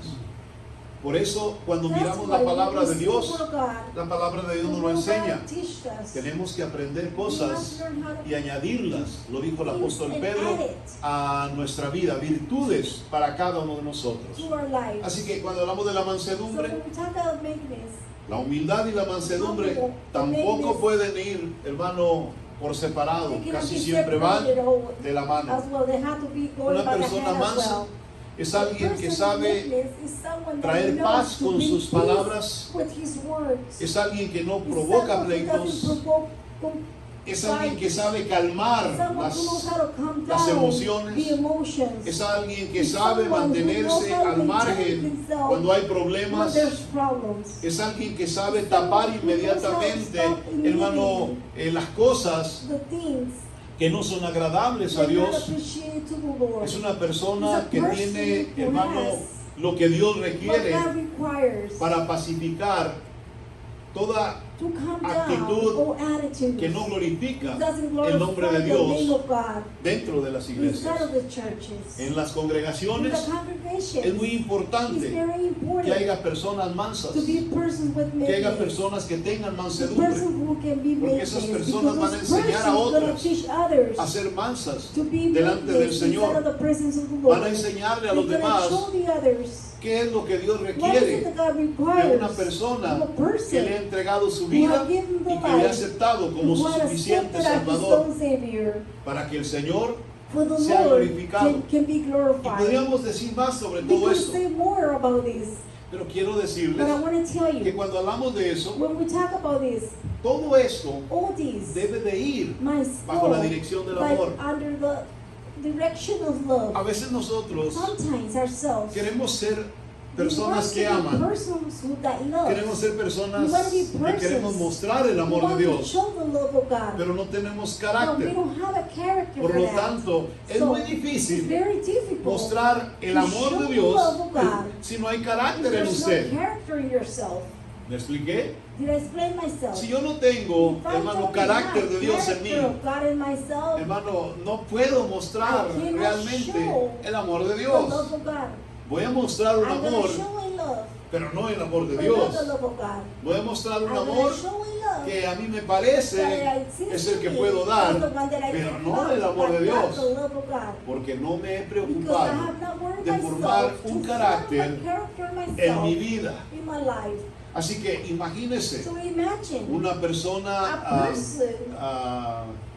Por eso cuando That's miramos why la palabra when de we see Dios, the word of God, la palabra de Dios nos the lo word of God enseña. teaches us. Tenemos que aprender We have cosas to learn how to y añadirlas, lo dijo el things apóstol and Pedro, add it a nuestra vida, virtudes para cada uno de nosotros. to our lives. Así que cuando hablamos de la So mansedumbre, when we talk about meekness, la humildad y la mansedumbre tampoco pueden ir, hermano, por separado, they cannot casi be siempre van separated de la mano. as well. They have to be going Una by the persona hand as mansa well. es A alguien que person sabe with meekness is someone that traer knows paz to con bring sus peace palabras, with his words. es alguien que no Is provoca someone who doesn't pleitos, provoke es alguien que sabe calmar someone who knows how to calm las down emociones, the emotions. es alguien que Is sabe someone who mantenerse knows how to al maintain margen himself cuando hay when problemas, there's problems. es alguien que sabe tapar inmediatamente, hermano, las cosas The things que no son agradables a that not Dios. appreciate to the Lord. Es una persona It's a que person tiene, who hermano, has lo que Dios what requiere God requires para pacificar toda to calm actitud down or attitude que no glorifica It doesn't el nombre glorify de the name Dios of God dentro de las inside iglesias. of the churches. En las In congregaciones the congregation, es muy it's importante very que important haya personas mansas, to be persons with que haya meekness. personas que tengan The mansedumbre, person who can be porque meekness, esas because personas van a those enseñar a persons gonna otras teach others a ser mansas to be delante del meekness inside Señor. of the presence of the Lord. Van a enseñarle a They're los gonna demás show the others qué es lo que Dios what is it requiere that God de requires una persona of a person que le ha entregado su who vida has given the y que le ha life, aceptado como su who has suficiente accepted as his Salvador own Savior, para que el Señor for the sea Lord glorificado. can be Y glorified. podríamos decir más sobre We todo could esto, say more about this, pero quiero but decirles I want to tell que you, cuando hablamos de eso, when we talk about this, todo esto all these debe de ir must bajo la go dirección del like amor. under the direction of love. A veces nosotros Sometimes ourselves, queremos ser personas que We want to be aman. persons who that love. Queremos ser personas We want to be que persons queremos mostrar el who amor want de to Dios, show the love of God. pero no tenemos No, we carácter. don't have a character Por for lo that. tanto, es So, muy it's difícil very difficult mostrar el to amor show de the Dios love of God si no hay if carácter en there's no usted. character in yourself. ¿Me expliqué? Did I explain myself? Si yo no tengo, If I hermano, don't carácter have de Dios en character mí, of God in myself, hermano, no puedo mostrar I cannot realmente show el amor de the Dios. love of God. Voy a mostrar un I'm going amor, to show a love, pero no el amor de but not Dios. the love of God. Voy a mostrar un I'm amor going to show a love que a mí me parece that I see es el que to me puedo is dar, the one that I pero can no love, el amor but de not Dios. the love of God. Porque no me he Because I preocupado have not worried de formar myself un to carácter form a character en myself mi vida. in my life. Así que imagínese So imagine una persona, a person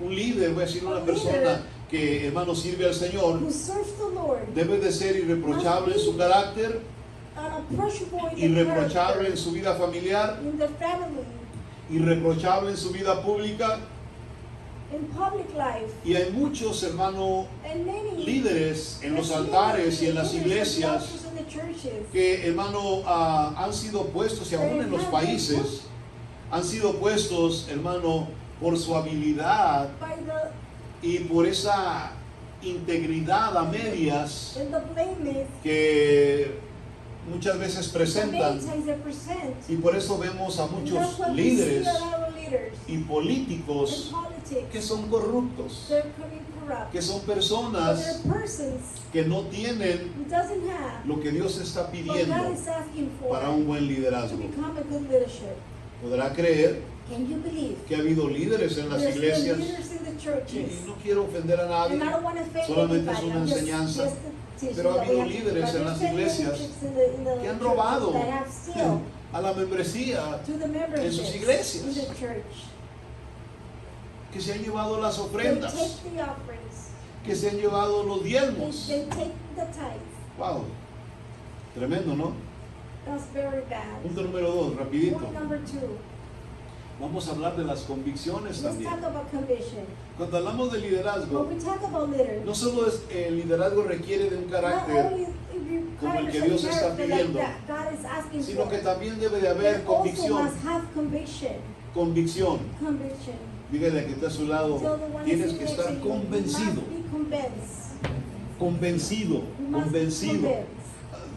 un líder, voy a decir una A persona leader que, hermano, sirve al Señor, who serves the Lord, debe de ser irreprochable en su carácter, unapproachable in the irreprochable character, en su vida familiar, in the family, irreprochable en su vida pública. in public life, Y hay muchos, hermano, and many líderes en los there's altares y en many las leaders and iglesias pastors in the churches que, hermano, han sido puestos, y aún en los países, han sido puestos, hermano, por su habilidad by the y por esa integridad a medias and the blameless que muchas veces the presentan. many times they present. Y por eso vemos a And muchos that's why we líderes see a lot of leaders y in políticos politics. que son corruptos, They're becoming corrupt. que son But personas they're persons que no tienen who doesn't have lo que Dios está what God pidiendo is asking for para un buen to liderazgo. become a good leadership. Podrá creer Can you believe? que ha habido líderes en las There's been iglesias, leaders in the y churches. no quiero ofender a nadie, And I don't want to offend solamente es anybody. una I'm just enseñanza, teaching pero ha that we habido have to- líderes but en las there's been iglesias leaderships in the que han churches robado that have steal a la membresía, to the memberships sus iglesias. in the church. que se han llevado las They ofrendas, take the offerings. que se han llevado los They diezmos. take the tithes. Wow, tremendo, ¿no? That's very bad. Punto número 2, rapidito. Point number 2. Vamos a hablar de las convicciones Let's también. talk about conviction. Cuando hablamos de When liderazgo, we talk about leaders, no solo es, el liderazgo requiere de un not carácter, only if you como el que character Dios está pidiendo, like that God is asking sino for, que también debe de but haber also convicción. must have conviction. Convicción. Conviction. Dígale que está a su lado, Tell the one tienes sitting que next estar to you, convencido, You must be convinced. convencido, You must be convencido. convinced.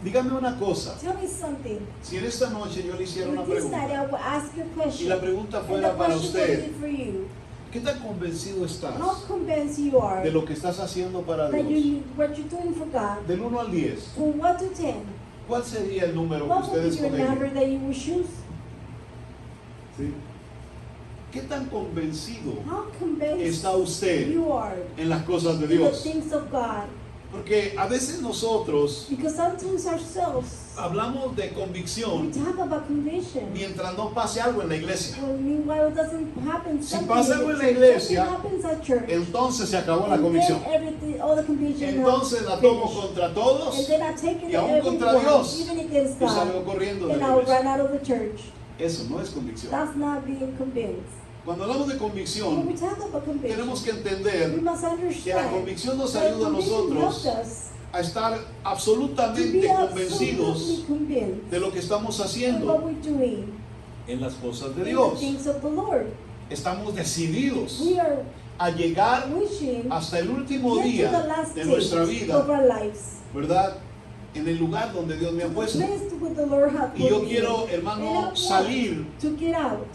Dígame una cosa, Tell me something. si en esta noche yo le hiciera una With this night, pregunta I will ask you a y question. la pregunta And fuera the para question will usted, be for you. ¿qué tan convencido estás How convinced you are de lo que estás haciendo para that Dios? what you're doing for God. Del 1 al 10, From 1 to 10, ¿cuál sería el número que what usted would be your number escogería? that you would choose? ¿Sí? ¿Qué tan convencido How convinced está usted you are en las cosas de in the Dios? things of God? Porque a veces nosotros Because sometimes ourselves, hablamos de we convicción talk about conviction. mientras no pase algo en la iglesia. Well, meanwhile, it doesn't happen. Si something pasa in algo en la church, iglesia, something happens at church. Entonces se acabó la And convicción. then everything, all the conviction Entonces la tomo finished. contra And todos then I take it y aún everyone, contra Dios, even against y salgo God. corriendo de And la I'll iglesia. run out of the church. Eso no es convicción. That's not being convinced. Cuando hablamos de When we convicción, talk about conviction, tenemos que we entender must que la understand convicción nos that ayuda a conviction nosotros helps us a estar to be absolutamente convencidos absolutely convinced de lo que estamos of what haciendo we're doing en las cosas de in the Dios. things of the Lord. Estamos decididos We are a llegar wishing hasta el último get to the día last de stage nuestra of vida, our lives. ¿verdad? En el lugar donde Dios me ha To the puesto. place where the Lord has Y yo put me. quiero, And I hermano, want salir to get out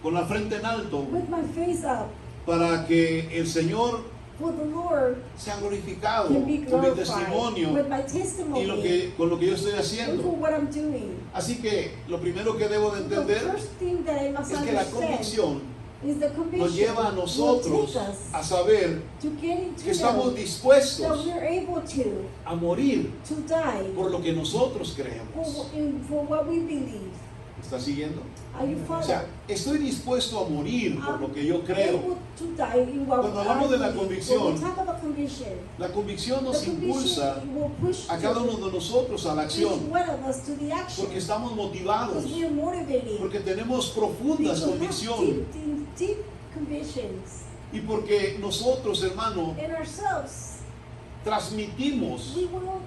con la frente en alto with my face up para que el Señor for the Lord sea glorificado can be con mi glorified testimonio with my y testimony con lo que yo estoy and for haciendo. what I'm doing. Así que lo primero que debo de The entender first thing that I must es que la understand convicción is the conviction nos lleva a will nosotros take us a saber to get into que estamos know dispuestos that we're able to a morir die por lo que nosotros for, creemos. for what we believe. ¿Está siguiendo? Are you O following? sea, estoy dispuesto a morir por lo que yo I'm creo. able to die in what Cuando hablamos de la I believe. convicción, When we talk about conviction, La convicción nos the conviction impulsa will push a cada uno de nosotros a la each acción, one of us to the action. porque estamos motivados, Because we are motivated. porque tenemos profundas Because we have convicción deep convictions y porque nosotros, hermano, in ourselves. transmitimos We will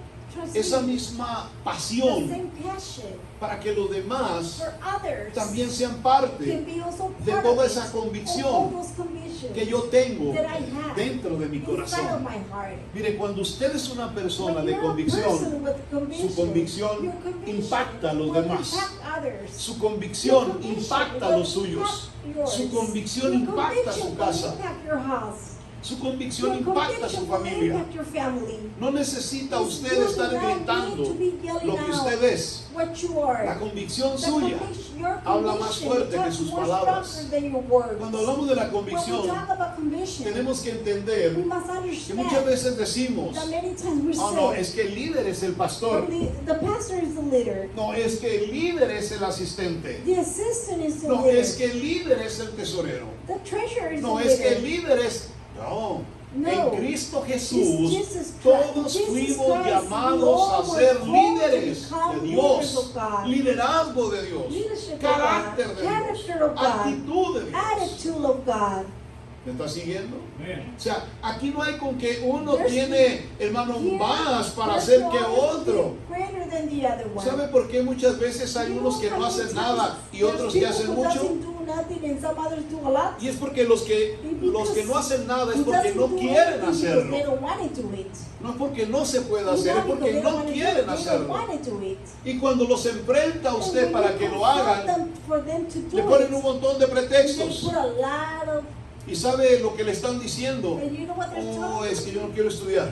esa transmitting misma the pasión same passion para que los demás for others también sean parte can be also de part toda of esa it, convicción of all those convictions que yo tengo that I have dentro de mi inside of corazón. my heart. Mire, cuando usted es una persona When de you're a convicción, person with conviction, su convicción your conviction impacta a los will demás. impact others. Su Your convicción conviction impacta a will los suyos. impact yours. Su convicción Your impacta a su conviction casa. will impact your house. Su convicción Your impacta a su conviction will familia. impact your family. No necesita You usted do estar not gritando need to be yelling lo que out usted es. what you are. La convicción The suya conviction- your habla más conviction fuerte que becomes sus more palabras. stronger than your words. Cuando hablamos de la When we convicción, talk about conviction, tenemos que we entender must que understand muchas veces decimos, that many times we oh no, say es que el líder es el pastor. the pastor is the leader, No, es que el líder es el asistente. the assistant is the No, leader, es que el líder es el tesorero. the treasurer is No, the es que el leader. líder es... No, No. en Cristo It's Jesús Jesus Christ. todos Jesus fuimos Christ, llamados all a were ser called to líderes become de leaders Dios, of God. liderazgo de Dios, Leadership of carácter God, de Dios, character of God, actitud de Dios. attitude of God. ¿Me está siguiendo? O sea, aquí no hay con que uno There's- tiene, hermano, Here, más para there's hacer no que one otro. greater than the other one. ¿Sabe por qué muchas veces hay You unos que know no how hacen many nada times y there's otros que people hacen who mucho? doesn't do nothing and some others do a lot? Y es porque los que no hacen nada es Who porque doesn't no do quieren anything because hacerlo. they don't want to do it. No es porque no se pueda It's hacer, es not because porque they don't no wanna do it, quieren they don't hacerlo. wanna do it. Y cuando los enfrenta a And usted when para you que lo confront hagan, them for them to do le ponen it, un montón de they pretextos. put a lot of, ¿Y sabe lo que le están diciendo? and you know what they're Oh, telling es que yo no quiero estudiar.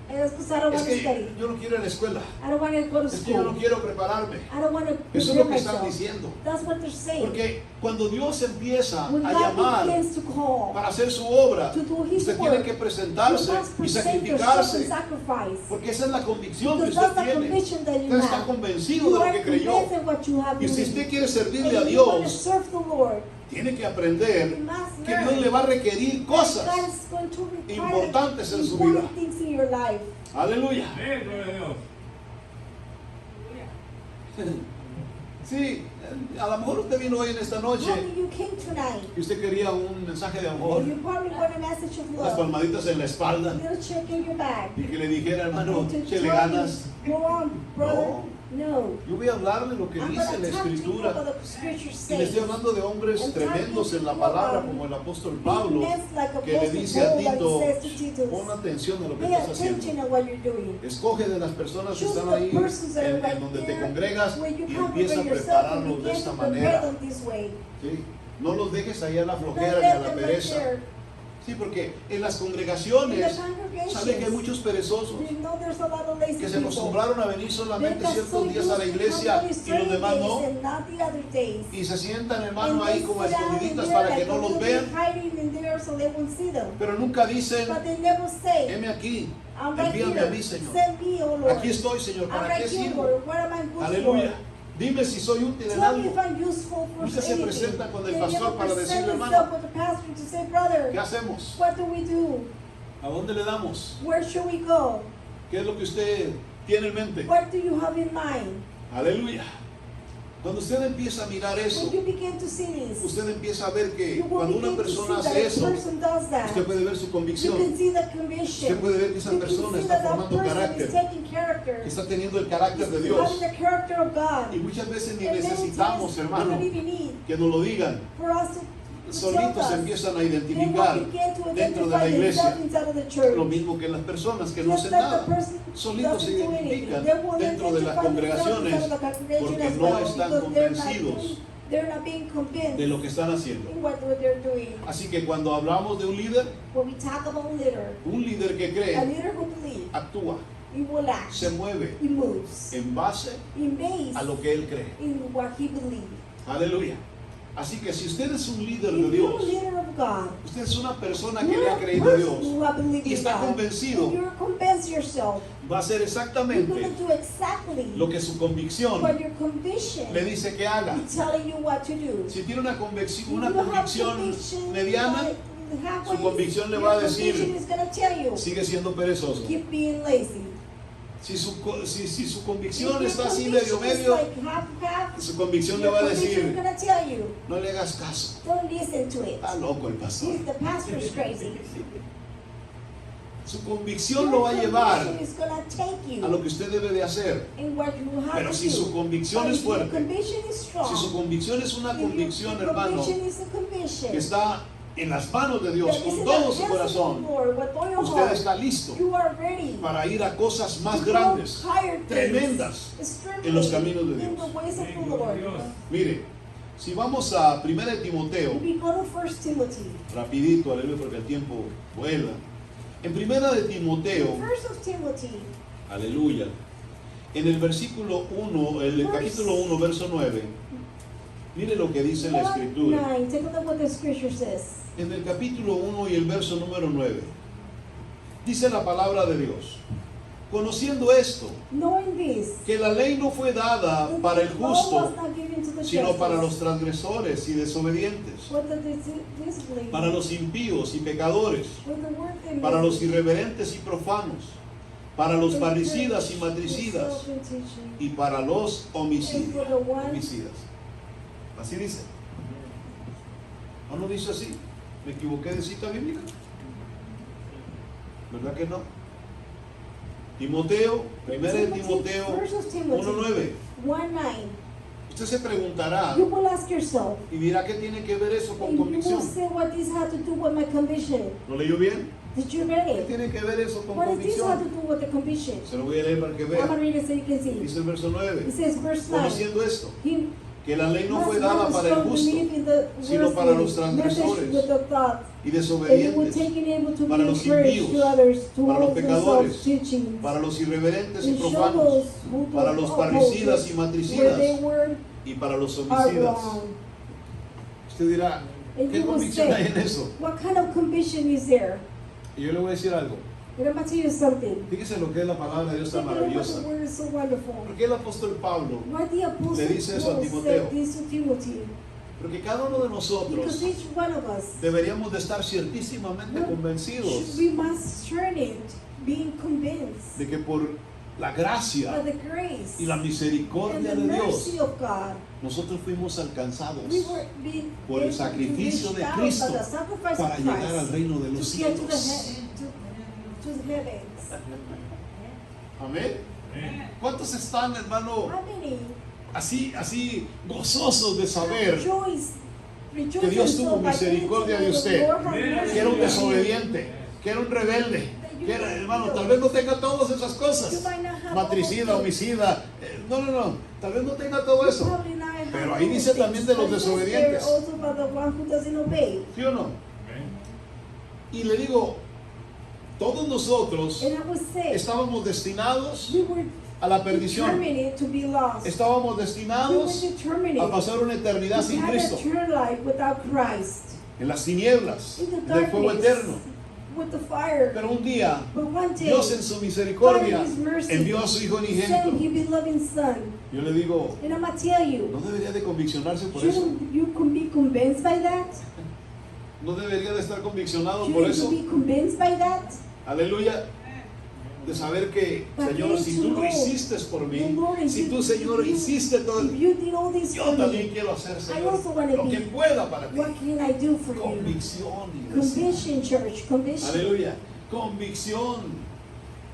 And it's because I don't Es want to que study. yo no quiero ir a la escuela. I don't want to go to Es que yo no school. quiero prepararme. I don't want to Eso es prepare lo que están myself. diciendo. That's what they're saying. Porque cuando Dios empieza When a God llamar begins to call, para hacer su obra, to do His usted work, tiene que you presentarse must y present yourself and sacrificarse. sacrifice. Porque esa es la convicción que Because usted that's the tiene. conviction that you Usted está have. convencido You de lo are que creyó. convinced of what you have Y si believed. usted quiere servirle And a you want to Dios, serve the Lord, tiene que aprender you must que learn Dios le va a requerir cosas. God is going to require importantes en su important vida. things in your life. Aleluya. Sí, a lo mejor usted vino hoy en esta noche Maybe you came tonight y usted quería un mensaje de amor, and you probably want a message of unas love. palmaditas en la espalda Little check in your back. y que le dijera, hermano, And to échele tell ganas. you, go on, brother. No. Yo voy a hablarle lo que I'm dice going la to talk to you Escritura. about the scripture Y le estoy says. hablando de hombres And tremendos talking en la to you palabra, about como el apóstol Pablo, Weakness like que le Apostle dice a Paul, like Tito, he says to Titus, pon atención a lo que pay estás haciendo. attention to what you're doing. Escoge de las personas que Choose están the ahí persons that are en right donde te there, congregas where you y empieza a congregate yourself and prepararlos de begin esta to prepare manera. them this way. ¿Sí? No los dejes ahí a la Don't flojera ni a let la them right pereza. there. Sí, porque en las In the congregaciones sabe que hay congregations, muchos perezosos you know there's a lot of lazy que se people. acostumbraron a venir They solamente got so ciertos días a la used to iglesia come only y los certain demás days no. and not the other days. Y se sientan, hermano, And ahí they como a sit down in escondiditas there para like que no a los little vean. bit hiding in there so they won't see them. Pero nunca dicen, But they never say, heme aquí, I'm right envíame here. a mí, Señor. Send me, oh Lord. Aquí estoy, Señor, I'm ¿para qué right here, sirvo? Lord. What am I good Aleluya. for? Dime si soy útil en Tell me algo. if I'm useful for Nunca se anything. presenta con el They pastor never para present decirle, themselves hermano, with the pastor to say, brother, ¿qué hacemos? what do we do? ¿A dónde le damos? Where should we go? ¿Qué es lo que usted tiene en mente? What do you have in mind? Aleluya. Cuando usted empieza a mirar eso, When you begin to see this, usted empieza a ver que you will cuando una begin to see persona that hace a eso, person does that. usted puede ver su You convicción. can see the Usted conviction. puede ver que esa You can persona see está that that formando person carácter, is taking character. que está teniendo el carácter de Is Dios. having the character of God. Y muchas veces ni And many necesitamos, times we hermano, don't even need que nos lo digan. for us to Solitos tell se us. empiezan a They will identificar begin to dentro de la identify iglesia. themselves inside of the church. Lo mismo que las personas que no Just hacen like nada. the person Solitos se doesn't do anything. identifican They will dentro de las identify themselves congregaciones inside of the congregation porque as no well, están because convencidos they're not being convinced de lo que están haciendo. in what they're doing. Así que cuando hablamos de un líder When we talk about a leader que who cree, believes, actúa, he will act, se mueve he moves, en base he based a lo que él cree. in what he believes. Aleluya. Así que si usted es un líder de If you're a Dios, leader of God, usted es una persona que you're le ha a creído a person Dios who have believed y in está God, convencido, and you're convinced yourself, va a hacer you're exactamente going to do exactly lo que su convicción what your conviction le dice que haga. is telling you what to do. Si tiene una If convicción you have conviction mediana, like halfway, su convicción le your va a decir, conviction is going to tell you, sigue siendo perezoso. keep being lazy. Si su If convicción your está así conviction medio is medio, like half, su convicción le your va a conviction is decir, going to tell you, no le hagas caso. don't listen to it. Está loco el pastor. The pastor is crazy. Su convicción lo va a llevar conviction is gonna take you a lo que usted debe de hacer. in what you have Pero to si do. su convicción But es if your fuerte, conviction is strong, si su convicción es una if your convicción, hermano, conviction is a conviction que está en las manos de Dios that is con in todo the su hands of the corazón, Lord, with all your usted heart, está listo you are ready para ir a cosas más to go grandes, higher things, tremendas, extremely en los caminos de in Dios. the ways of the Lord. Mire, si vamos a 1 de Timoteo, We go to 1 Timothy. rapidito, aleluya, porque el tiempo vuela. En 1 de Timoteo, 1 of Timothy, aleluya, en el versículo 1, el capítulo 1, verso 9, mire lo que dice la escritura. 9, take a look what the scripture says. En el capítulo 1 y el verso número 9, dice la palabra de Dios, conociendo esto, Knowing this, que la ley no fue dada para el the law was justo, not given to the sino just, para los transgresores y desobedientes, but the discipline, para los impíos y pecadores, with the word they para made, los irreverentes y profanos, para los the parricidas y church, matricidas, the self-teaching, y para los and homicidas. for the one Homicidas. Así dice. ¿O no dice así? ¿Me equivoqué de cita bíblica? ¿Verdad que no? Timoteo, 1 de Timoteo 1:9. 1:9. Usted se preguntará You will ask yourself, y dirá qué tiene que ver eso con and you will convicción. say what this had to do with my conviction. ¿Lo leyó bien? Did you read ¿Qué it? tiene que ver eso con What does this have to convicción? do with the conviction? Se lo voy a leer para que I'm going to vea. read it so you can see. Dice el verso 9. It says, verse 9. Conociendo esto, He que la ley no must fue not dada para el strong justo belief in the sino words para of los the transgresores message with the thought, y and you were desobedientes, taken able to para be los encouraged impíos, to others to para los hold pecadores, themselves teaching, para los irreverentes y and show profanos, those who do para los oppose parricidas y it, matricidas, where they were y para los are homicidas. wrong. Usted dirá, And ¿qué you will convicción hay say, en eso? what kind of conviction is there? Y yo le voy a decir algo. And I'm going to tell you something. Fíjese lo que es la palabra de Dios tan Take a look what maravillosa. the word is so wonderful. ¿Por qué el apóstol Pablo? Why the apostle Le dice eso a Paul Timoteo. said this to Timothy? Porque cada uno de Because nosotros each one of us, deberíamos de estar ciertísimamente convencidos we must turn it, being convinced de que por la gracia by the grace y la and misericordia the de Dios mercy of God, nosotros fuimos alcanzados we were being por el able to sacrificio reach de out Cristo by the sacrifice para of llegar al Christ reino de los to get to the, cielos. to the heavens. Amén. ¿Cuántos están, hermano, How many así gozosos de saber rejoice que Dios tuvo themselves by misericordia de thinking usted, the Lord had mercy que era un on you? desobediente, que era un rebelde, que era, hermano, tal vez no tenga todas esas You cosas, might not have matricida, all homicida, no, tal vez no tenga todo those things. eso, Probably not have pero all ahí those dice things, también de los but it says there desobedientes. also about the one who doesn't obey. ¿sí o no? Y le digo, todos nosotros And I would say, estábamos destinados we were a la perdición, determined to be lost. estábamos We were destinados determined a pasar una eternidad to sin have Cristo, eternal life without Christ. en las tinieblas, In the en el fuego darkness, eterno. with the fire. Pero un día, But one day, Dios en su misericordia by His mercy, envió a su Hijo sent unigénito. His beloved Son. Yo le digo, And I'm going to tell you, ¿no debería de conviccionarse por eso? shouldn't you can be convinced by that? ¿No debería de estar conviccionado por Shouldn't you eso? be convinced by that? Aleluya. De saber que, Señor, si tú lo hiciste por mí, si tú, Señor, hiciste todo, If you did all this yo for también me, quiero hacer, I Señor, also want to lo que be. pueda para ti. What can I do for you? Convicción, iglesia. Conviction, church, conviction. Aleluya. Convicción.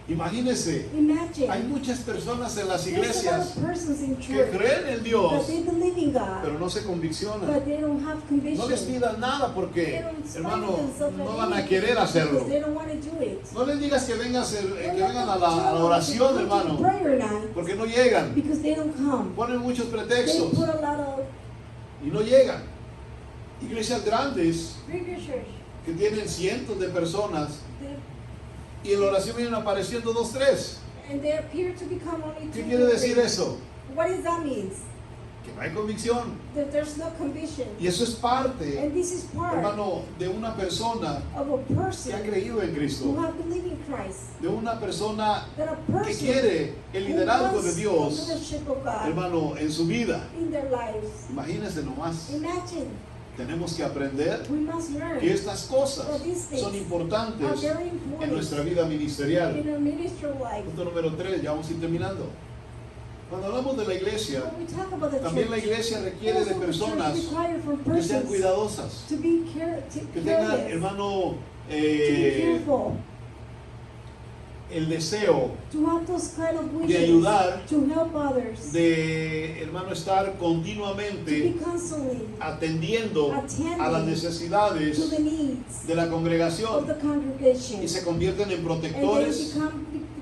Imagínese, hay Imagine, muchas personas en las there's a lot iglesias of persons in que church creen en that Dios, they believe in God, pero no se conviccionan. but they don't have No les conviction. pidas nada They porque, don't inspire hermano, themselves no at van a anything querer hacerlo. because they don't want to do it. No les digas que vengan They're que not vengan gonna a la tell oración, them to hermano, prayer night porque no llegan. because they don't come. Ponen muchos They pretextos put a lot of y no llegan. Iglesias grandes bigger church. que tienen cientos de personas They- y en la oración vienen apareciendo 2, 3. And they appear to become only ¿Qué two quiere or decir three. eso? What does that mean? Que no hay convicción. That there's no conviction. Y eso es parte, And this is part hermano, de una persona of a que person ha creído en who Cristo. have believed in Christ. De una persona That a que person quiere el who liderazgo wants de Dios, the leadership of God hermano, en su vida. in their lives. Imagínense nomás. Imagine, Tenemos que aprender we must learn que estas cosas that these things son are importantes very en important nuestra vida ministerial. in our ministry life. Punto número 3, ya vamos a ir terminando. Cuando hablamos de la iglesia, When we talk about the también la church, iglesia requiere de also the church personas require from que sean persons cuidadosas, to be que tengan, careless, hermano, to be careful, el deseo to have those kind of wishes, de ayudar, to help others, de, hermano, estar to be continuamente constantly atendiendo a las to the necesidades needs de la of congregación the congregation. y se convierten en And protectores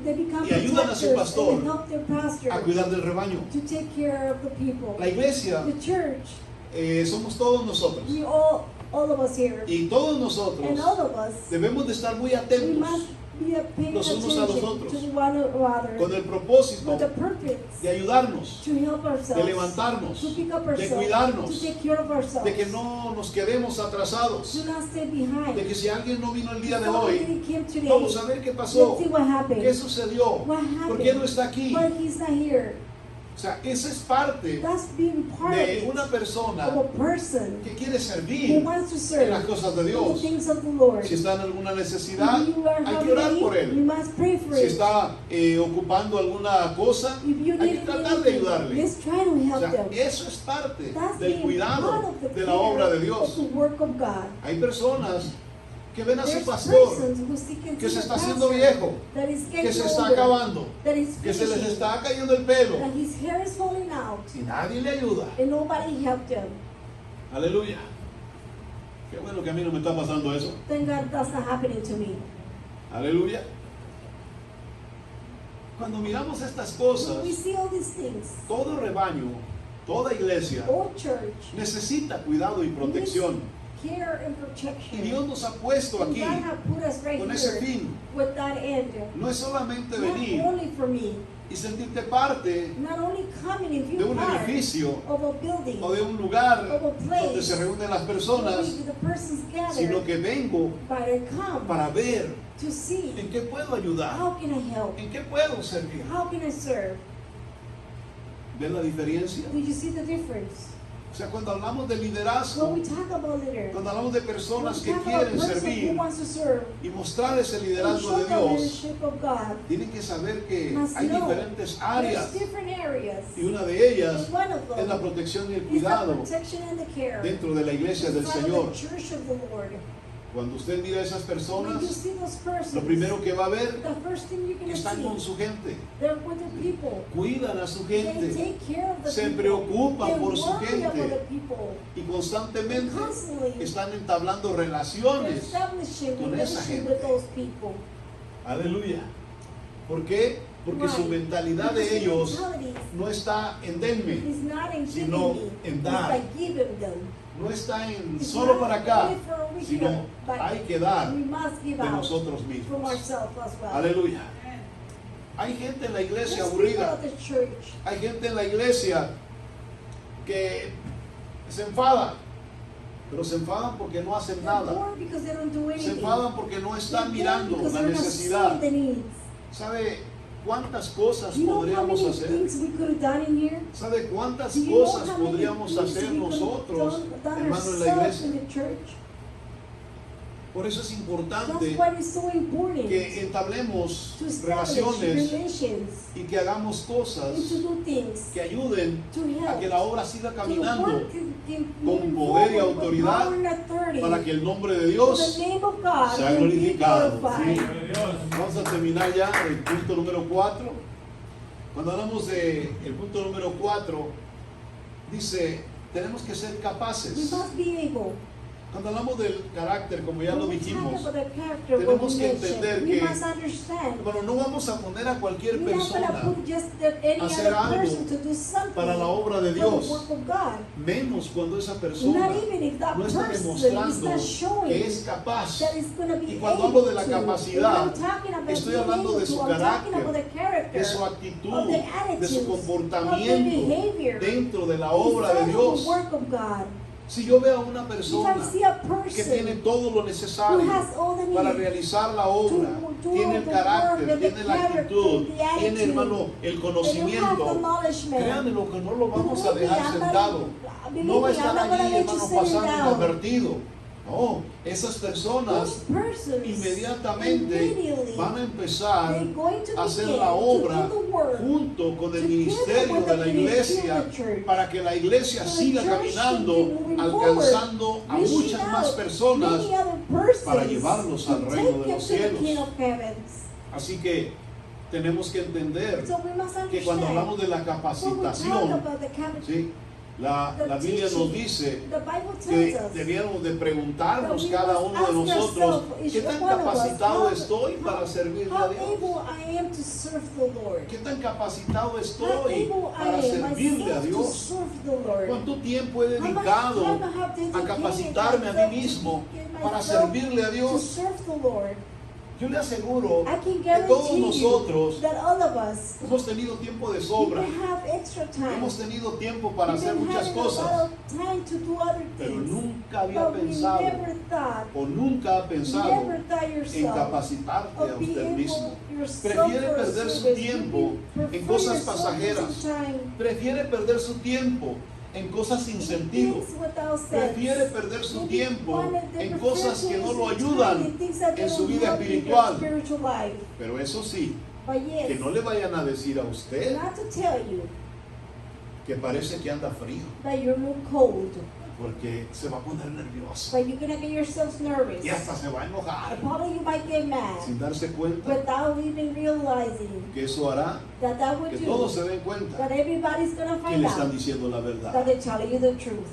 they become y ayudan a su protectors, pastor and they help their pastor a cuidar del rebaño. to take care of the people. La iglesia The church, somos todos nosotros we all of us here, y todos and nosotros all of us, debemos de estar muy we atentos must be paying los unos a los attention otros, to one another con el propósito with the purpose de ayudarnos, to help de ourselves, levantarnos, to pick up de ourselves, to cuidarnos, take care of ourselves, de que no nos quedemos atrasados, do not stay behind. de que si alguien no vino el día de Somebody hoy, didn't came today. vamos a ver qué pasó, Let's see what happened. qué sucedió, What por happened? qué no está aquí. Why he's not here? O sea, esa es parte That's being part of de it. una persona Of a person que quiere who servir wants to en serve las cosas de in the Dios. things of the Lord. Si está en alguna necesidad, If you are hay que having orar a por need, we él. must pray for Si it. está ocupando alguna cosa, If you hay que need tratar de anything, ayudarle. let's try to O help sea, them. eso es parte That's del being cuidado part of the de la obra de care Dios. of the work of God. Hay personas que ven a su There's pastor persons who see can que see se the está haciendo pastor viejo, that is que getting se está older, acabando, that is que se les finishing, está cayendo el pelo that his hair is falling out, y nadie le ayuda. and nobody helped him. Aleluya. Qué bueno que a mí no me está pasando eso. Thank God that's not happening to me. Aleluya. Cuando miramos estas When we cosas, see all these things, todo rebaño, toda iglesia all church necesita cuidado y protección. needs care and Y protection. Dios nos ha puesto And aquí God has put us right con ese here fin. with that end. No es solamente Not venir only for me, y sentirte parte not only coming and de being un part edificio of a building, o de un lugar of a place donde se reúnen las where personas, the persons gather, sino que vengo but I come para ver to see en qué puedo ayudar, how can I help, en qué puedo servir. how can I serve. ¿Ven la diferencia? Did you see the difference? O sea, cuando hablamos de When liderazgo, we talk about leaders, cuando hablamos de when personas we que talk about a quieren person who servir wants to serve, y mostrar ese and liderazgo show de the Dios, leadership of God, tienen que saber que must hay know diferentes there's áreas different areas, y una de ellas and one of es la them protección y el is the cuidado protection and the care dentro de la iglesia del inside of Señor. the church of the Lord. Cuando usted mira a esas When you personas, see those persons, lo primero que va a ver, the first thing you're going to están con see, su gente, they're with the people. cuidan a su They gente take care of the se people. preocupan They por su worry gente. about the people. y constantemente And constantly están entablando they're relaciones. establishing con esa relations gente. with those people. Aleluya. ¿Por qué? Porque su Why? mentalidad Because de their ellos mentality no está en denme, is not in giving sino me, en it's dar. by giving them. no está en It's solo not para acá, only for over sino here, but hay que dar we must give de out nosotros from mismos. ourselves as well. Aleluya. Hay gente en la iglesia There's people aburrida. at the church Hay gente en la iglesia que se enfada, pero se enfadan porque no hacen they're nada. poor because they don't do Se anything. enfadan porque no They're están poor mirando because la they're not necesidad. seeing the needs. ¿Sabe cuántas cosas Do you know how podríamos many hacer? things we could have done in here? ¿Sabe cuántas Do you know cosas how many podríamos things hacer we could have nosotros, done hermano, en la ourselves iglesia? in the church? Por eso es That's importante why it's so important que entablemos to establish relaciones relations y que hagamos cosas and to do things que ayuden to a help que la obra siga to caminando work can con move poder y forward with autoridad power and authority, para que el nombre de so Dios the name of God sea will be glorificado. glorified. ¿Sí? Vamos a terminar ya el punto número 4. Cuando hablamos de el punto número 4, dice, tenemos que ser We capaces. must be able. Cuando hablamos del carácter, como ya lo When we talk dijimos, about the character, what tenemos we que mentioned, entender we que, must understand. bueno, no vamos a poner a cualquier We're not going to persona put just any hacer other algo person to do something para la obra de for the Dios, work of God. menos cuando esa persona Not even if that no está person is demostrando not showing que es capaz. that is going to be Y cuando able hablo de la to. capacidad, And I'm talking about estoy being hablando able de su to. I'm talking carácter, about the character, de su of actitud, the de attitudes, su of the comportamiento behavior dentro de la obra de inside of Dios. the work of God. Si yo veo a una If persona I see a que tiene person todo lo who necesario has all the para needs realizar la obra, to tiene el the carácter, work and the tiene la character, actitud, the tiene, attitude, hermano, el and you have the conocimiento, acknowledgement. créanme lo que no lo vamos a Believe me, dejar I'm not- sentado. believe No va a me, I'm estar not gonna allí, let you hermano, sit pasando down. inadvertido. No, esas personas Those persons inmediatamente immediately, van a empezar they're going to a hacer begin la to obra do the work junto con el together ministerio with de the la ministry iglesia of the church, para que la iglesia so the siga church caminando, can keep moving alcanzando a reaching muchas más out personas many other persons para llevarlos al to reino de take them los to the cielos. King of Heavens. Así que tenemos que entender So we must que cuando understand. hablamos de la When we talk capacitación, about the ¿sí? La Biblia nos dice the Bible que tells us debiéramos de preguntarnos that we cada must uno de ask nosotros, ourselves, ¿qué each tan one of us, capacitado how- estoy para servirle a how Dios? able I am to serve the Lord. ¿Qué tan capacitado How estoy able para I am servirle a myself to Dios? serve the Lord. ¿Cuánto tiempo he How much dedicado time I have a dedicated capacitarme a myself mí mismo to give para myself servirle a to Dios? serve the Lord? Yo le aseguro I can que todos guarantee nosotros you that all of us hemos tenido tiempo de we sobra, have extra time. hemos tenido tiempo para We've hacer been muchas having a cosas, lot of time to do other pero things. nunca había But we pensado never thought, o nunca ha pensado never thought en yourself capacitarte a of being usted mismo. able yourself Prefiere for a perder su service. tiempo You en prefer cosas yourself pasajeras. losing time Prefiere perder su tiempo en cosas sin sentido. things without sense. Prefiere perder su Maybe tiempo one of the en cosas que no lo preferences ayudan in things that en they su don't vida help you in your espiritual. spiritual life. Pero eso sí, But yes, que no le vayan a decir a usted not to tell you que parece que anda frío, that you're more cold, porque se va a poner nervioso but you're gonna get yourself nervous. y hasta se va a And enojar probably you might get mad sin darse cuenta without even realizing que eso hará that would que do todos se den cuenta that everybody's gonna que find le están out diciendo la that verdad. they're telling you the truth.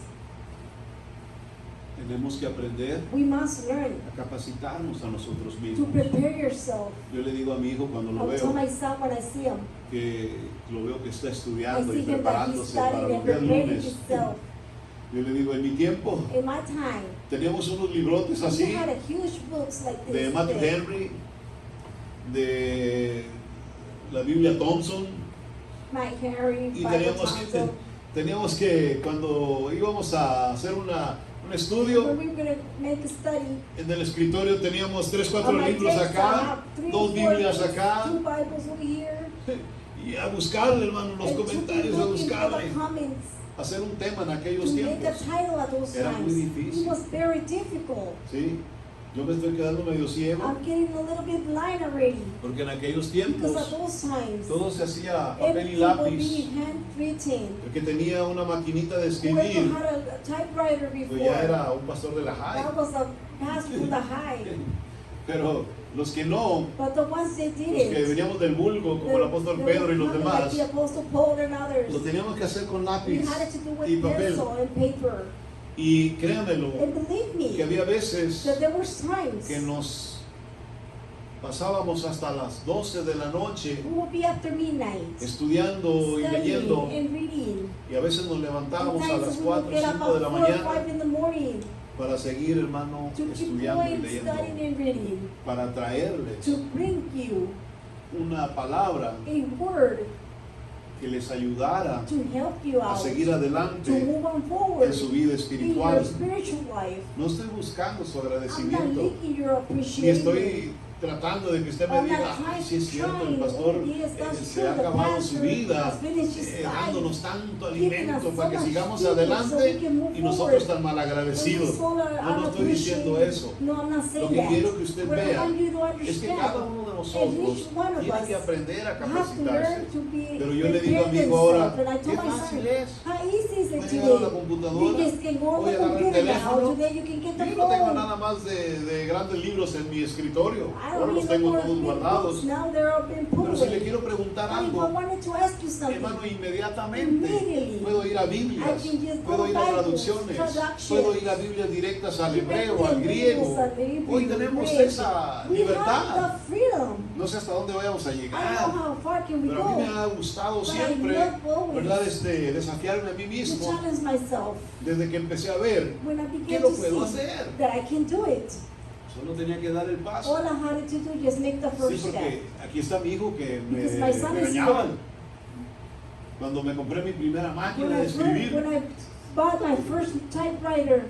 Tenemos que aprender We must learn a capacitarnos a nosotros to mismos. prepare yourself. Yo le digo a mi hijo cuando lo I'll tell veo my son when I see him. que lo veo que está I estudiando y see him that he's preparándose para studying los and días preparing lunes. himself. Yo le digo, en mi tiempo In my time, teníamos unos librotes we así had a huge books like de this. Matthew big. Henry, de la Biblia Thompson, Mike Henry, y Bible teníamos Thompson. que cuando íbamos a hacer un estudio, When we were gonna make a study, en el escritorio teníamos 3, 4 on my libros desk, I acá, have 3 2 or 4 Biblias books, acá, 2 Bibles over here, y a buscarle, hermano, los and to be comentarios, a looking for buscarle, the comments, hacer un tema en to aquellos make a tiempos. title at those Era muy times. difícil. It was very difficult. ¿Sí? Yo me estoy quedando medio ciego, I'm getting a little bit blind already porque en aquellos because at tiempos those times, todo se hacía papel y everything would lápiz. be handwritten. El que tenía una maquinita de Whoever escribir, had a typewriter pues before, ya era un pastor de la high. that was a pastor from the high. Pero los que no, But the ones that did los que it, veníamos del vulgo, como el apóstol they Pedro y were los coming demás, like the Apostle Paul and others. lo teníamos que hacer con We lápiz had it to do y with papel. pencil and paper. Y créanmelo, And believe que me, había veces that there were times que nos pasábamos hasta las 12 de la noche we would be after midnight, estudiando y studying leyendo, and reading. y a veces nos levantábamos a Sometimes las we would 4 o get up 5 de la at 4 or 5 mañana in the morning para seguir, hermano, to keep estudiando y going, leyendo, studying and reading, para traerles to bring you una palabra a word que les ayudara to help you a out, seguir to adelante move on forward en su vida in your espiritual. spiritual life. No estoy buscando su I'm not agradecimiento, making your ni appreciation. estoy tratando de que usted me I'm not diga, ay, sí es cierto, el pastor se ha acabado su vida dándonos tanto alimento para que sigamos adelante y nosotros tan malagradecidos. No, no estoy diciendo eso. Lo que quiero que usted vea es que cada uno de nosotros tiene que aprender a capacitarse. Pero yo le digo a mi hijo ahora, qué fácil es. Voy a llegar a la computadora, voy a agarrar el teléfono. Yo no tengo nada más de grandes libros en mi escritorio. Ahora los tengo todos guardados. Pero si le quiero preguntar algo, hermano, inmediatamente puedo ir a Biblias, puedo ir a traducciones, puedo ir a Biblias directas al hebreo, al griego. Hoy tenemos esa libertad. No sé hasta dónde vayamos a llegar, pero a mí me ha gustado siempre, ¿verdad? Desafiarme a mí mismo desde que empecé a ver que lo puedo hacer. Solo tenía que dar el paso. All I had to do is make the Sí, first porque step. aquí está mi hijo que me Because my son is regañaban here. cuando me compré mi primera máquina When de I escribir. bought my first typewriter,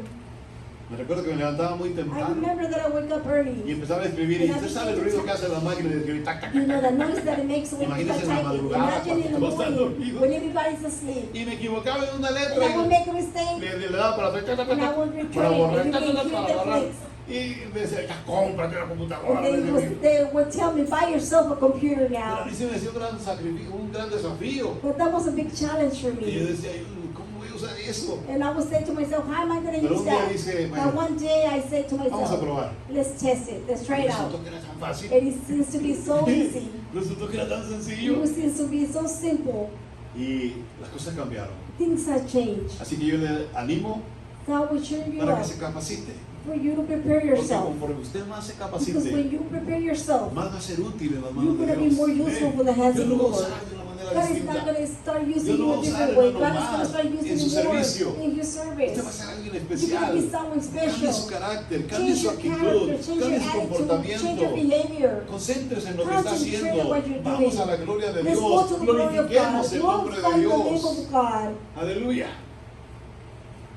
Me recuerdo que me levantaba muy I temprano remember that I wake up y early. empezaba a escribir. Y usted sabe el ruido que hace la máquina de escribir. Tac, tac, You know tac, the tac, noise that it makes when you Imagínese start en la typing. madrugada, Imagine in the cuando todos están morning dormidos. when everybody's asleep. Y me equivocaba en una And letra I would y make a mistake le daba para atrás, tac, tac, and I tac, would para return it borrar, and you tac, can tac, hear para the borrar. clicks. Y me decía, ya cómprate una computadora. And they would tell me, buy yourself a computer Pero a now. mí se me hacía un gran sacrificio, un gran desafío. But that was a big challenge for Y yo me. decía, ¿cómo voy a usar eso? And I would say to myself, how am I going to Pero use un día that? dice, But bueno, one day I said to vamos a myself, probar. let's test it. Let's try it out. Resultó que era tan fácil. And it seems to be so easy. Resultó que era tan sencillo. It seems to be so simple. Y las cosas cambiaron. Things have changed. Así que yo le animo So I will cheer you para que up se capacite. for you to prepare Porque yourself. conforme usted más se Because capacite, when you prepare yourself, más va a ser útil en las you're manos de going to be Dios. more useful for the hands Dios of lo the va a Lord. usar de una manera God is distinta. not going to start using Dios lo you va a a usar, different way. hermano, God is going to start más using en su you more servicio. in your Usted va a service. ser alguien You're especial. going to be someone Cambie special. su carácter, cambie Change su your actitud, character, change your cambie su attitude, change your comportamiento. behavior. Concéntrese en lo que está Concentrate on haciendo. what you're Vamos doing. a la gloria de Let's Dios. go to the glory of God. Glorifiquemos el nombre de Glorify the name Dios. of God. Aleluya.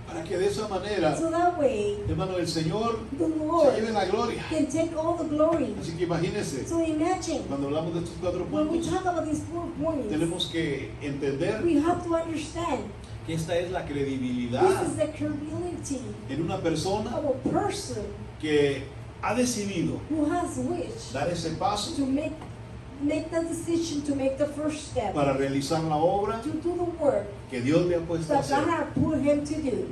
Para que de esa manera, So that way, hermano, el Señor the se Lord lleve la gloria. can take all the glory. Así que imagínese, So imagine, cuando hablamos de estos 4 when we puntos, talk about these 4 points, tenemos que entender we have to understand que esta es la this credibilidad is the credibility en una persona of a person que ha decidido who has wished dar ese paso to make the decision to make the first step, para realizar la obra to do the work que Dios le ha puesto a that God hacer. has put him to do.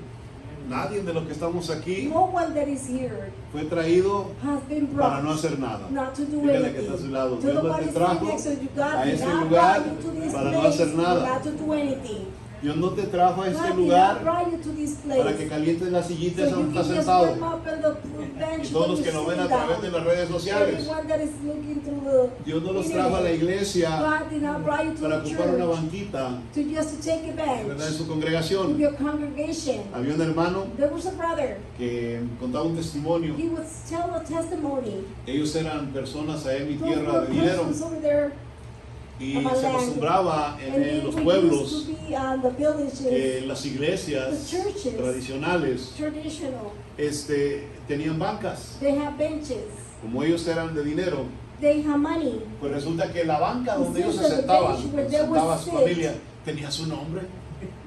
Nadie de los que estamos aquí No one that is here fue traído has been para brought no hacer nada. not to do Dígale que está a su anything. lado. To Dios the no one te is trajo sitting next to you, God a did este not lugar brought you to this para no place hacer nada. not to do anything. Dios no te trajo a este God did not lugar brought you to this place para que calientes la sillita so esa you donde can está just sentado. warm up on the bench Y todos los when que you're nos ven a sitting través de down. las redes sociales. Everyone that is looking through the Dios no los trajo a la internet. iglesia God did not brought you to para the ocupar una church banquita, to just to take a ¿verdad? En bench su with congregación. your congregation. Había un hermano There was a brother. que contaba un testimonio. He would tell a testimony. Ellos eran personas allá en mi Those tierra were de dinero persons over there. y se acostumbraba And en los we pueblos used to be on the villages, que las iglesias the churches, tradicionales traditional. tenían bancas. They have benches. Como ellos eran de dinero, They have money. pues resulta que la banca donde It ellos seems se that the sentaban, bench where donde they would sentaba su sit, familia, tenía su nombre.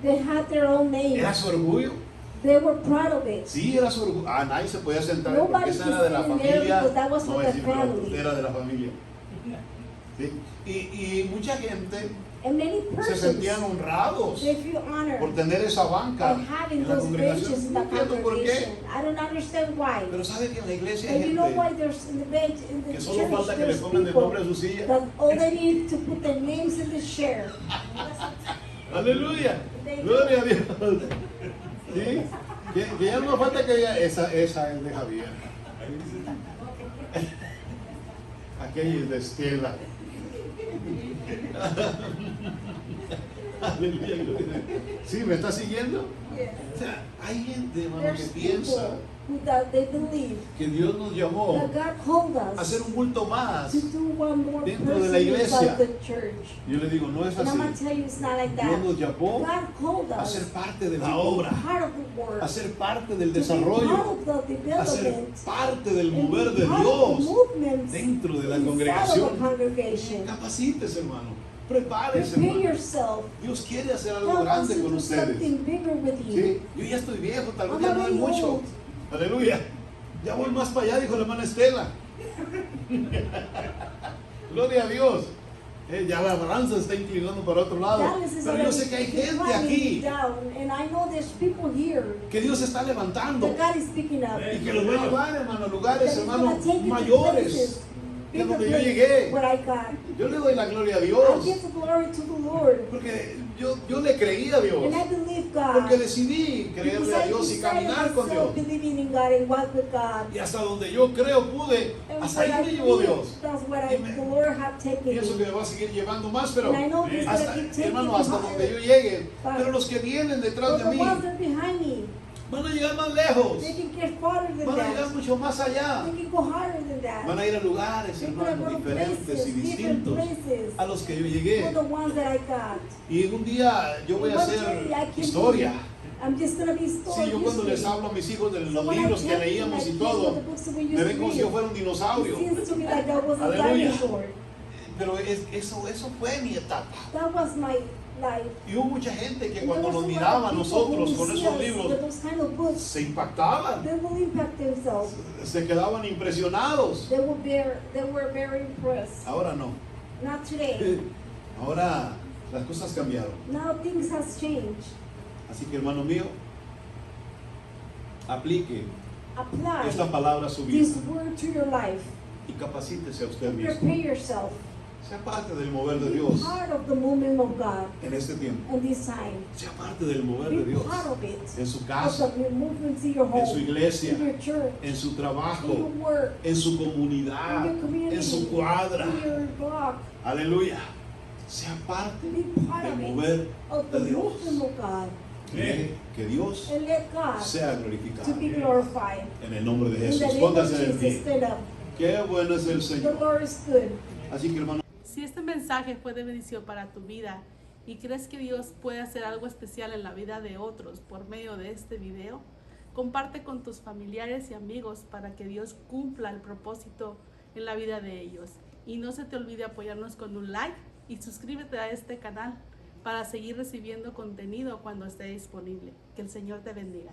They had their own name. Era su orgullo. They were proud of it. Sí, era su orgullo. Ah, nadie se podía sentar ahí porque Nobody esa could era de la sit in there familia. because that was No for voy a the decir, pero family. era de la familia. ¿Sí? Y mucha gente And many se persons, sentían honrados they feel honored por tener esa banca by having en la those benches congregación. in No the entiendo por qué. congregation. I don't understand why. Pero sabe que en la iglesia hay And you know why gente there's in the bench, in the que solo church, falta que le there's pongan el people nombre a su silla. that all they need to put their names in the chair. Aleluya. Gloria a Dios. ¿Sí? Que ya no falta que ella, esa es de Javier. Aquella es de Estela. Aleluya, gloria a Dios. ¿Sí? ¿Me está siguiendo? O sea, hay gente, hermano, que There's piensa people who that they believe que Dios nos llamó that God called a us hacer un bulto más. to do one more dentro de person la iglesia. inside the church. Yo le digo, no es And I'm going to así. tell you it's not like Dios that. nos llamó God called a us ser parte de to la be obra, part of the work, a ser parte del to be desarrollo, part of the a ser development, parte del and mover be de part of the Dios movements dentro de la inside of the congregación. congregation. Capacítese, hermano. Prepárese, Prepare hermano. yourself. Dios quiere hacer algo God wants grande to con do ustedes. something bigger with you. ¿Sí? Yo ya estoy viejo, tal vez I'm ya no hay already mucho. old. Aleluya. Ya voy más para allá, dijo la hermana Estela. Gloria a Dios. Ya la balanza se está inclinando para otro lado. Dallas is Pero yo sé que hay already gente climbing aquí down, and I know there's people here que Dios está levantando that God is picking up. y que los va a llevar, hermano, a That lugares, is hermano, gonna take you to mayores places, que bigger donde yo places, llegué. where I got. Yo le doy la gloria a I Dios give the glory to the Lord, porque yo le creí a Dios, and I believe God. porque decidí Because creerle a I Dios y decided caminar con Dios. myself believing in God and walk with God. Y hasta donde yo creo pude, And hasta what ahí I me llevó believe, Dios. that's what Y me- the Lord have taken Pienso que me. me va a seguir llevando más, pero And I know He's hasta, gonna keep taking hermano, me hasta higher. donde yo llegue. But- Pero los que vienen detrás But de the mí ones that are behind me, van a llegar más lejos, they can get farther than van a llegar that. mucho más allá, They can go higher than that. van a ir a lugares, They're gonna hermano, go to diferentes places, y different distintos places. a los que yo For llegué. the ones that I got. Y en un día yo voy a One day hacer I can historia. I'm just gonna be Sí, story yo cuando les history. hablo a mis hijos de So los when I libros que tell leíamos my y kids todo, what the books that we used me to ven como si read, yo fuera un dinosaurio. it seems to me like I was a Aleluya. dinosaur. Pero eso fue mi etapa. That was my life. Y hubo mucha gente que And cuando there nos was a lot miraba a of people nosotros who con see esos us libros, with those kind of books. se impactaban, They will impact themselves. se quedaban impresionados. They were very impressed. Ahora no. Not today. Ahora las cosas cambiaron. Now things has changed. Así que, hermano mío, aplique Apply esta palabra a su vida this word to your life. y capacítese a usted Prepare mismo. yourself. Sea parte del mover de Be Dios part of the movement of God en este tiempo. at this time. Sea parte del mover de Be Dios part of it. en su Of casa, the movements in your en su home, iglesia, in your church, en su in your trabajo, work, en su in comunidad, your community, en su cuadra. in your block. Aleluya. Sea parte Be part del of it. mover Of the de Dios. movement of God. Deje que Dios And let God sea to glorificado. be glorified. En el nombre de In the Jesús. name of Póngase en Jesus, pie. stand up. Qué bueno es el The Señor. Lord is good. Así que, hermano, Si este mensaje fue de bendición para tu vida y crees que Dios puede hacer algo especial en la vida de otros por medio de este video, comparte con tus familiares y amigos para que Dios cumpla el propósito en la vida de ellos. Y no se te olvide apoyarnos con un like y suscríbete a este canal para seguir recibiendo contenido cuando esté disponible. Que el Señor te bendiga.